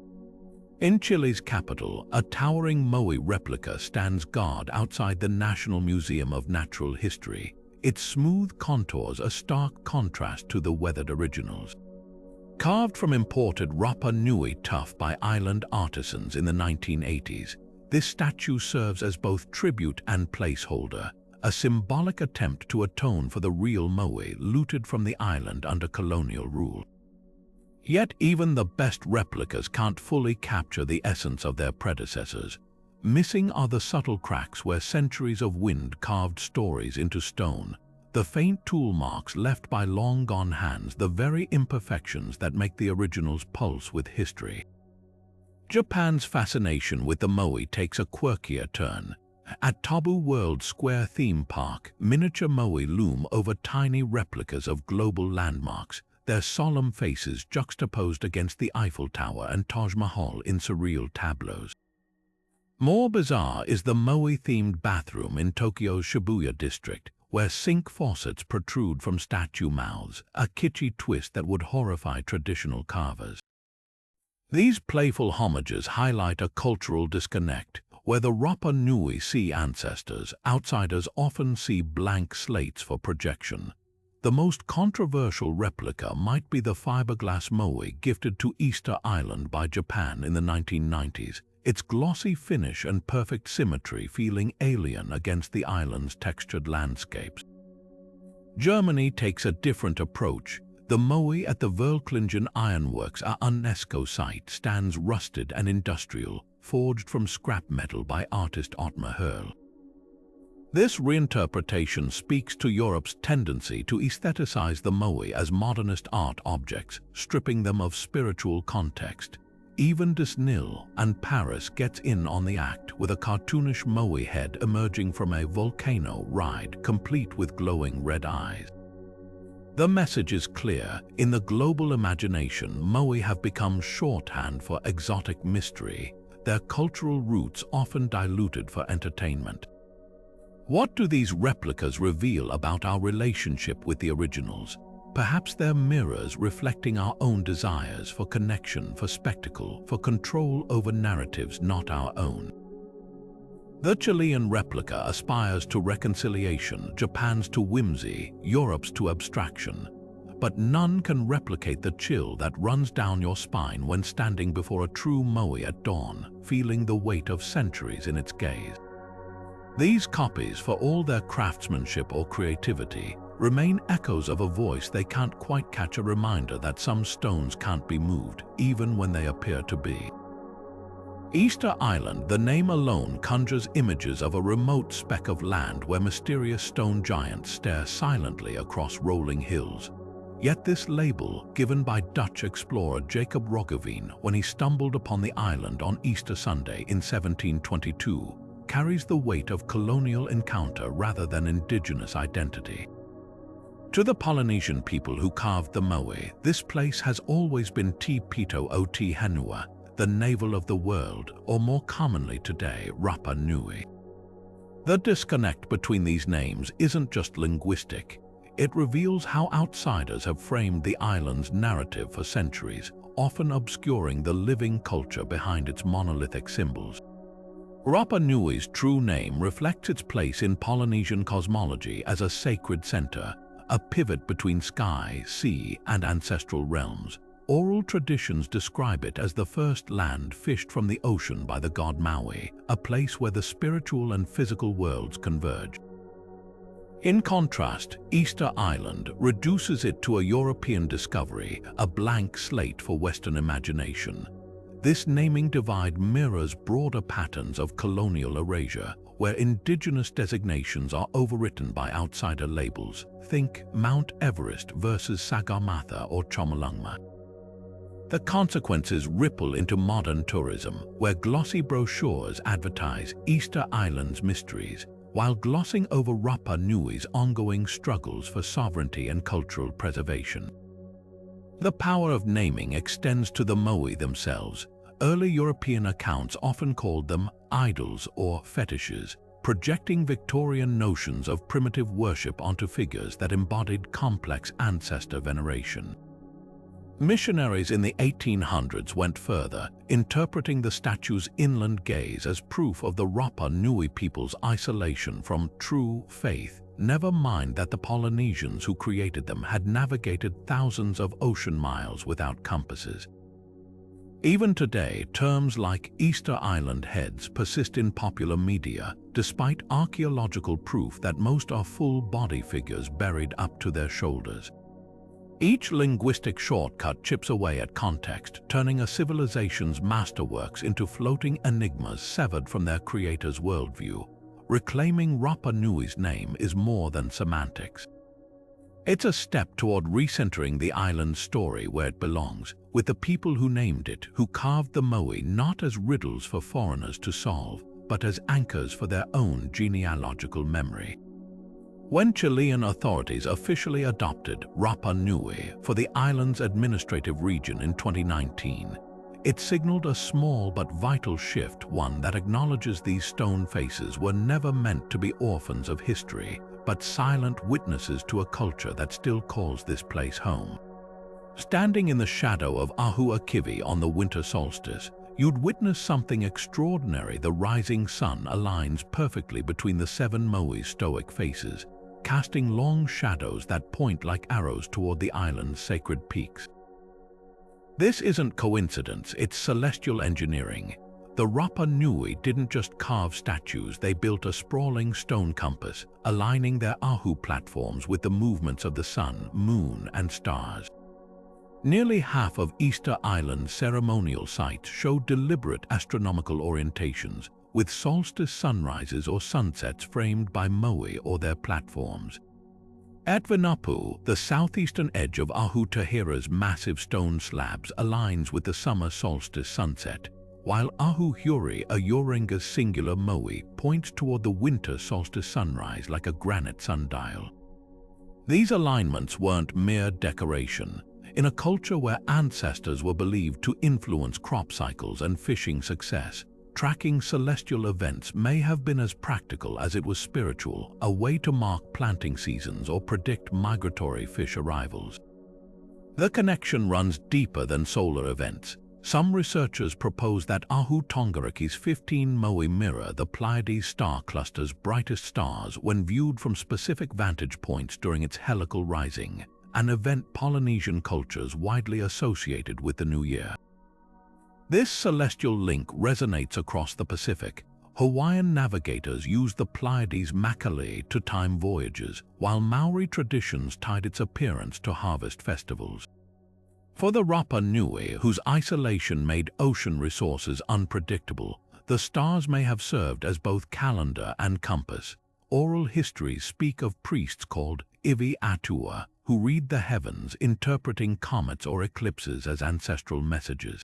In Chile's capital, a towering moai replica stands guard outside the National Museum of Natural History, its smooth contours a stark contrast to the weathered originals. Carved from imported Rapa Nui tuff by island artisans in the 1980s, this statue serves as both tribute and placeholder, a symbolic attempt to atone for the real moai looted from the island under colonial rule. Yet even the best replicas can't fully capture the essence of their predecessors. Missing are the subtle cracks where centuries of wind carved stories into stone, the faint tool marks left by long-gone hands, the very imperfections that make the originals pulse with history. Japan's fascination with the moai takes a quirkier turn. At Tabu World Square theme park, miniature moai loom over tiny replicas of global landmarks, their solemn faces juxtaposed against the Eiffel Tower and Taj Mahal in surreal tableaus. More bizarre is the moai-themed bathroom in Tokyo's Shibuya district, where sink faucets protrude from statue mouths, a kitschy twist that would horrify traditional carvers. These playful homages highlight a cultural disconnect. Where the Rapa Nui see ancestors, outsiders often see blank slates for projection. The most controversial replica might be the fiberglass moai gifted to Easter Island by Japan in the 1990s, its glossy finish and perfect symmetry feeling alien against the island's textured landscapes. Germany takes a different approach. The moai at the Verklingen Ironworks, a UNESCO site, stands rusted and industrial, forged from scrap metal by artist Ottmar Hörl. This reinterpretation speaks to Europe's tendency to aestheticize the moai as modernist art objects, stripping them of spiritual context. Even Disney and Paris gets in on the act with a cartoonish moai head emerging from a volcano ride, complete with glowing red eyes. The message is clear. In the global imagination, moai have become shorthand for exotic mystery, their cultural roots often diluted for entertainment. What do these replicas reveal about our relationship with the originals? Perhaps they're mirrors reflecting our own desires for connection, for spectacle, for control over narratives not our own. The Chilean replica aspires to reconciliation, Japan's to whimsy, Europe's to abstraction. But none can replicate the chill that runs down your spine when standing before a true moai at dawn, feeling the weight of centuries in its gaze. These copies, for all their craftsmanship or creativity, remain echoes of a voice they can't quite catch, a reminder that some stones can't be moved, even when they appear to be. Easter Island, the name alone conjures images of a remote speck of land where mysterious stone giants stare silently across rolling hills. Yet this label, given by Dutch explorer Jacob Roggeveen when he stumbled upon the island on Easter Sunday in 1722, carries the weight of colonial encounter rather than indigenous identity. To the Polynesian people who carved the moai, this place has always been Te Pito o Te Henua, the navel of the world, or more commonly today, Rapa Nui. The disconnect between these names isn't just linguistic. It reveals how outsiders have framed the island's narrative for centuries, often obscuring the living culture behind its monolithic symbols. Rapa Nui's true name reflects its place in Polynesian cosmology as a sacred center, a pivot between sky, sea, and ancestral realms. Oral traditions describe it as the first land fished from the ocean by the god Moai, a place where the spiritual and physical worlds converge. In contrast, Easter Island reduces it to a European discovery, a blank slate for Western imagination. This naming divide mirrors broader patterns of colonial erasure, where indigenous designations are overwritten by outsider labels. Think Mount Everest versus Sagarmatha or Chomolungma. The consequences ripple into modern tourism, where glossy brochures advertise Easter Island's mysteries, while glossing over Rapa Nui's ongoing struggles for sovereignty and cultural preservation. The power of naming extends to the moai themselves. Early European accounts often called them idols or fetishes, projecting Victorian notions of primitive worship onto figures that embodied complex ancestor veneration. Missionaries in the 1800s went further, interpreting the statue's inland gaze as proof of the Rapa Nui people's isolation from true faith. Never mind that the Polynesians who created them had navigated thousands of ocean miles without compasses. Even today, terms like Easter Island heads persist in popular media, despite archaeological proof that most are full-body figures buried up to their shoulders. Each linguistic shortcut chips away at context, turning a civilization's masterworks into floating enigmas severed from their creator's worldview. Reclaiming Rapa Nui's name is more than semantics. It's a step toward recentering the island's story where it belongs, with the people who named it, who carved the moai not as riddles for foreigners to solve, but as anchors for their own genealogical memory. When Chilean authorities officially adopted Rapa Nui for the island's administrative region in 2019, it signaled a small but vital shift, one that acknowledges these stone faces were never meant to be orphans of history, but silent witnesses to a culture that still calls this place home. Standing in the shadow of Ahua Kivi on the winter solstice, you'd witness something extraordinary. The rising sun aligns perfectly between the seven moai's stoic faces, casting long shadows that point like arrows toward the island's sacred peaks. This isn't coincidence, it's celestial engineering. The Rapa Nui didn't just carve statues, they built a sprawling stone compass, aligning their ahu platforms with the movements of the sun, moon, and stars. Nearly half of Easter Island's ceremonial sites show deliberate astronomical orientations, with solstice sunrises or sunsets framed by moai or their platforms. At Vanapu, the southeastern edge of Ahutahira's massive stone slabs aligns with the summer solstice sunset, while Ahuhuri, a Yoringa's singular moai, points toward the winter solstice sunrise like a granite sundial. These alignments weren't mere decoration. In a culture where ancestors were believed to influence crop cycles and fishing success, tracking celestial events may have been as practical as it was spiritual, a way to mark planting seasons or predict migratory fish arrivals. The connection runs deeper than solar events. Some researchers propose that Ahu Tongaraki's 15 moai mirror the Pleiades star cluster's brightest stars when viewed from specific vantage points during its helical rising, an event Polynesian cultures widely associated with the new year. This celestial link resonates across the Pacific. Hawaiian navigators used the Pleiades Makalei to time voyages, while Maori traditions tied its appearance to harvest festivals. For the Rapa Nui, whose isolation made ocean resources unpredictable, the stars may have served as both calendar and compass. Oral histories speak of priests called Iwi Atua, who read the heavens, interpreting comets or eclipses as ancestral messages.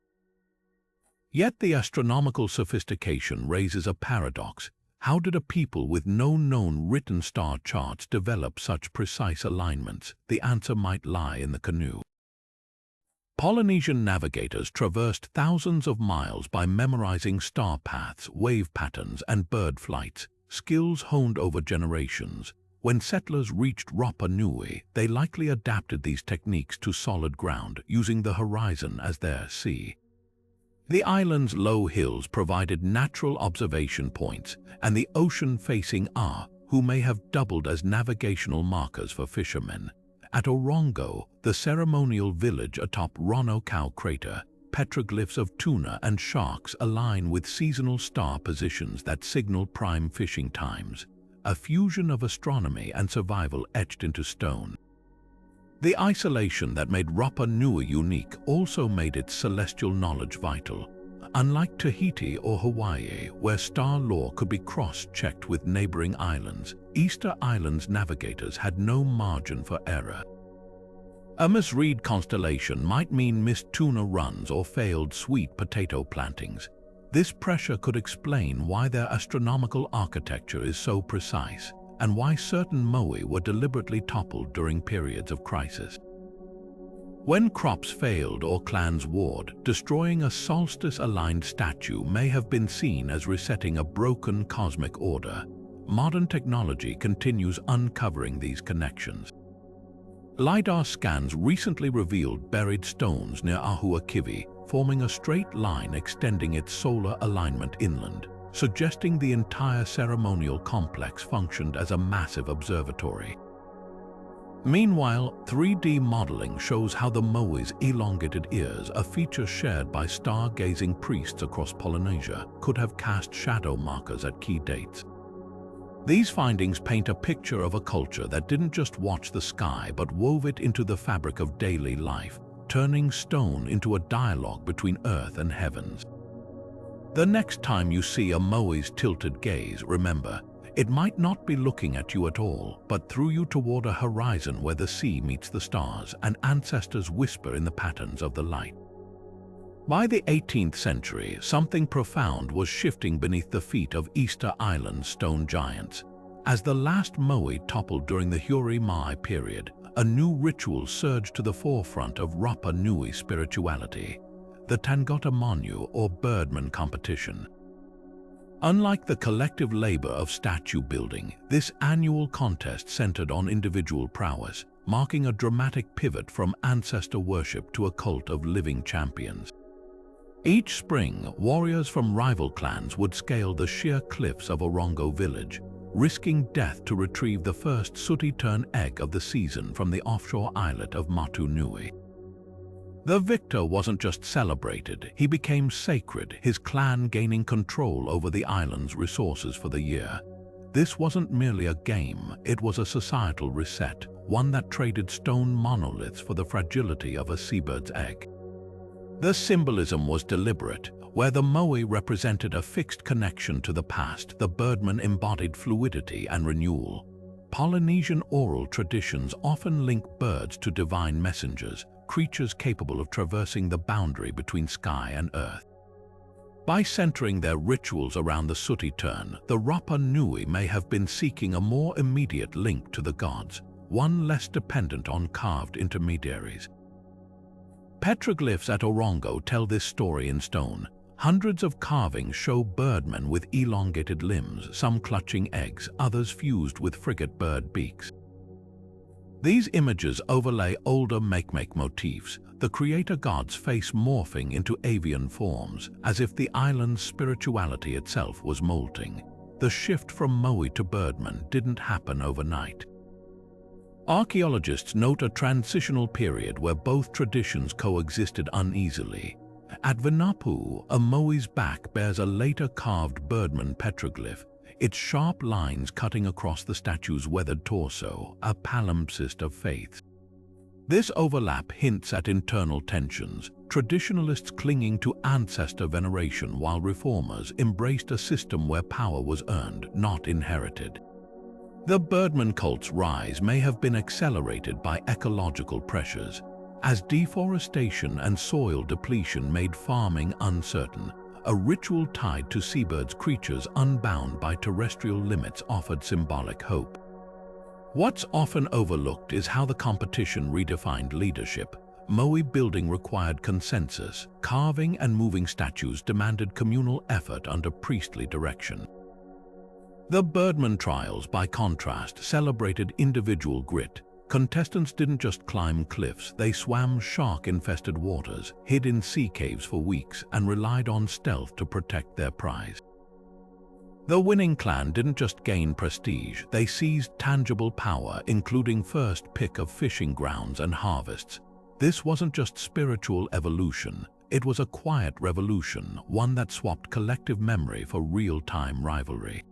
Yet the astronomical sophistication raises a paradox. How did a people with no known written star charts develop such precise alignments? The answer might lie in the canoe. Polynesian navigators traversed thousands of miles by memorizing star paths, wave patterns, and bird flights, skills honed over generations. When settlers reached Rapa Nui, they likely adapted these techniques to solid ground, using the horizon as their sea. The island's low hills provided natural observation points, and the ocean-facing who may have doubled as navigational markers for fishermen. At Orongo, the ceremonial village atop Rano crater, petroglyphs of tuna and sharks align with seasonal star positions that signal prime fishing times, a fusion of astronomy and survival etched into stone. The isolation that made Rapa Nui unique also made its celestial knowledge vital. Unlike Tahiti or Hawaii, where star lore could be cross-checked with neighboring islands, Easter Island's navigators had no margin for error. A misread constellation might mean missed tuna runs or failed sweet potato plantings. This pressure could explain why their astronomical architecture is so precise, and why certain moai were deliberately toppled during periods of crisis. When crops failed or clans warred, destroying a solstice-aligned statue may have been seen as resetting a broken cosmic order. Modern technology continues uncovering these connections. LiDAR scans recently revealed buried stones near Ahuakivi, forming a straight line extending its solar alignment inland, suggesting the entire ceremonial complex functioned as a massive observatory. Meanwhile, 3D modeling shows how the moai's elongated ears, a feature shared by star-gazing priests across Polynesia, could have cast shadow markers at key dates. These findings paint a picture of a culture that didn't just watch the sky but wove it into the fabric of daily life, turning stone into a dialogue between earth and heavens. The next time you see a moai's tilted gaze, remember, it might not be looking at you at all, but through you toward a horizon where the sea meets the stars and ancestors whisper in the patterns of the light. By the 18th century, something profound was shifting beneath the feet of Easter Island's stone giants. As the last moai toppled during the Huri-Mai period, a new ritual surged to the forefront of Rapa Nui spirituality, the Tangata Manu or Birdman competition. Unlike the collective labor of statue building, this annual contest centered on individual prowess, marking a dramatic pivot from ancestor worship to a cult of living champions. Each spring, warriors from rival clans would scale the sheer cliffs of Orongo village, risking death to retrieve the first sooty-tern egg of the season from the offshore islet of Rapa Nui. The victor wasn't just celebrated, he became sacred, his clan gaining control over the island's resources for the year. This wasn't merely a game, it was a societal reset, one that traded stone monoliths for the fragility of a seabird's egg. The symbolism was deliberate. Where the Moai represented a fixed connection to the past, the birdman embodied fluidity and renewal. Polynesian oral traditions often link birds to divine messengers, creatures capable of traversing the boundary between sky and earth. By centering their rituals around the sooty tern, the Rapa Nui may have been seeking a more immediate link to the gods, one less dependent on carved intermediaries. Petroglyphs at Orongo tell this story in stone. Hundreds of carvings show birdmen with elongated limbs, some clutching eggs, others fused with frigate bird beaks. These images overlay older make motifs, the creator god's face morphing into avian forms, as if the island's spirituality itself was molting. The shift from Moai to birdman didn't happen overnight. Archaeologists note a transitional period where both traditions coexisted uneasily. At Vinapu, a Moai's back bears a later carved birdman petroglyph, its sharp lines cutting across the statue's weathered torso, a palimpsest of faiths. This overlap hints at internal tensions, traditionalists clinging to ancestor veneration while reformers embraced a system where power was earned, not inherited. The birdman cult's rise may have been accelerated by ecological pressures. As deforestation and soil depletion made farming uncertain, a ritual tied to seabirds' creatures unbound by terrestrial limits offered symbolic hope. What's often overlooked is how the competition redefined leadership. Moai building required consensus, carving and moving statues demanded communal effort under priestly direction. The birdman trials, by contrast, celebrated individual grit. Contestants didn't just climb cliffs, they swam shark-infested waters, hid in sea caves for weeks, and relied on stealth to protect their prize. The winning clan didn't just gain prestige, they seized tangible power, including first pick of fishing grounds and harvests. This wasn't just spiritual evolution, it was a quiet revolution, one that swapped collective memory for real-time rivalry.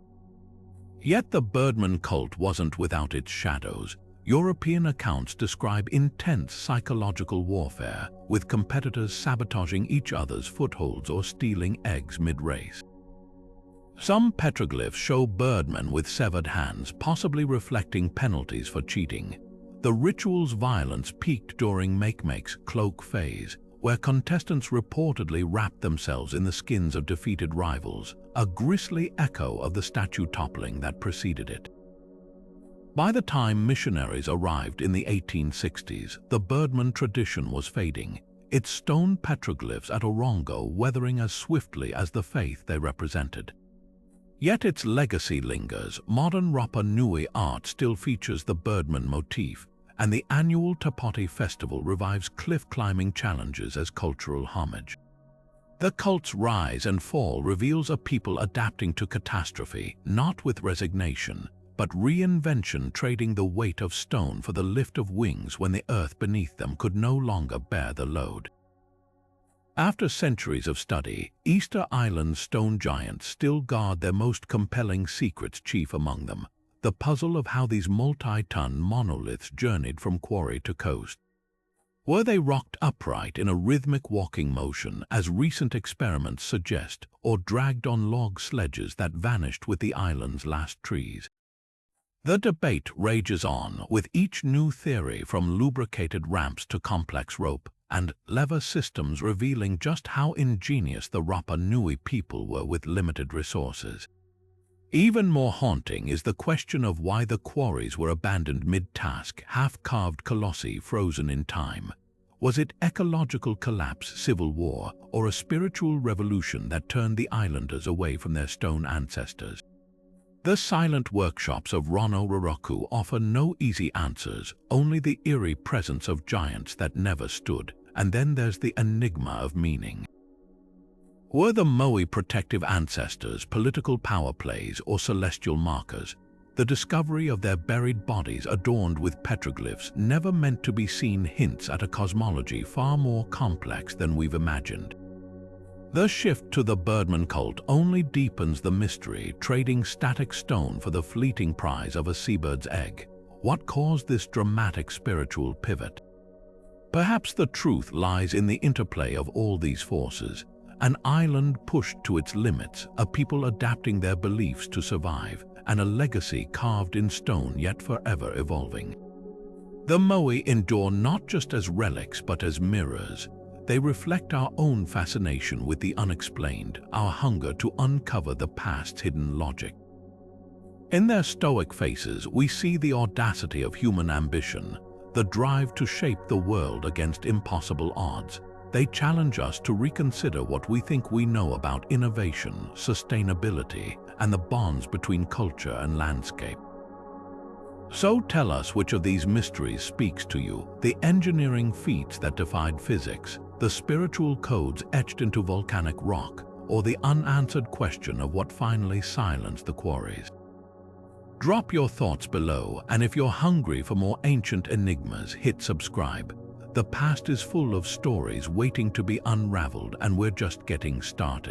Yet the birdman cult wasn't without its shadows. European accounts describe intense psychological warfare, with competitors sabotaging each other's footholds or stealing eggs mid-race. Some petroglyphs show birdmen with severed hands, possibly reflecting penalties for cheating. The ritual's violence peaked during Make's cloak phase, where contestants reportedly wrapped themselves in the skins of defeated rivals, a grisly echo of the statue toppling that preceded it. By the time missionaries arrived in the 1860s, the birdman tradition was fading, its stone petroglyphs at Orongo weathering as swiftly as the faith they represented. Yet its legacy lingers. Modern Rapa Nui art still features the birdman motif, and the annual Tapoti festival revives cliff-climbing challenges as cultural homage. The cult's rise and fall reveals a people adapting to catastrophe, not with resignation, but reinvention, trading the weight of stone for the lift of wings when the earth beneath them could no longer bear the load. After centuries of study, Easter Island's stone giants still guard their most compelling secrets, chief among them, the puzzle of how these multi-ton monoliths journeyed from quarry to coast. Were they rocked upright in a rhythmic walking motion, as recent experiments suggest, or dragged on log sledges that vanished with the island's last trees? The debate rages on, with each new theory, from lubricated ramps to complex rope and lever systems, revealing just how ingenious the Rapa Nui people were with limited resources. Even more haunting is the question of why the quarries were abandoned mid-task, half-carved colossi frozen in time. Was it ecological collapse, civil war, or a spiritual revolution that turned the islanders away from their stone ancestors? The silent workshops of Rano Raraku offer no easy answers, only the eerie presence of giants that never stood, and then there's the enigma of meaning. Were the Moai protective ancestors, political power plays, or celestial markers? The discovery of their buried bodies adorned with petroglyphs never meant to be seen hints at a cosmology far more complex than we've imagined. The shift to the Birdman cult only deepens the mystery, trading static stone for the fleeting prize of a seabird's egg. What caused this dramatic spiritual pivot? Perhaps the truth lies in the interplay of all these forces. An island pushed to its limits, a people adapting their beliefs to survive, and a legacy carved in stone yet forever evolving. The Moai endure not just as relics but as mirrors. They reflect our own fascination with the unexplained, our hunger to uncover the past's hidden logic. In their stoic faces, we see the audacity of human ambition, the drive to shape the world against impossible odds. They challenge us to reconsider what we think we know about innovation, sustainability, and the bonds between culture and landscape. So tell us which of these mysteries speaks to you: the engineering feats that defied physics, the spiritual codes etched into volcanic rock, or the unanswered question of what finally silenced the quarries. Drop your thoughts below, and if you're hungry for more ancient enigmas, hit subscribe. The past is full of stories waiting to be unraveled, and we're just getting started.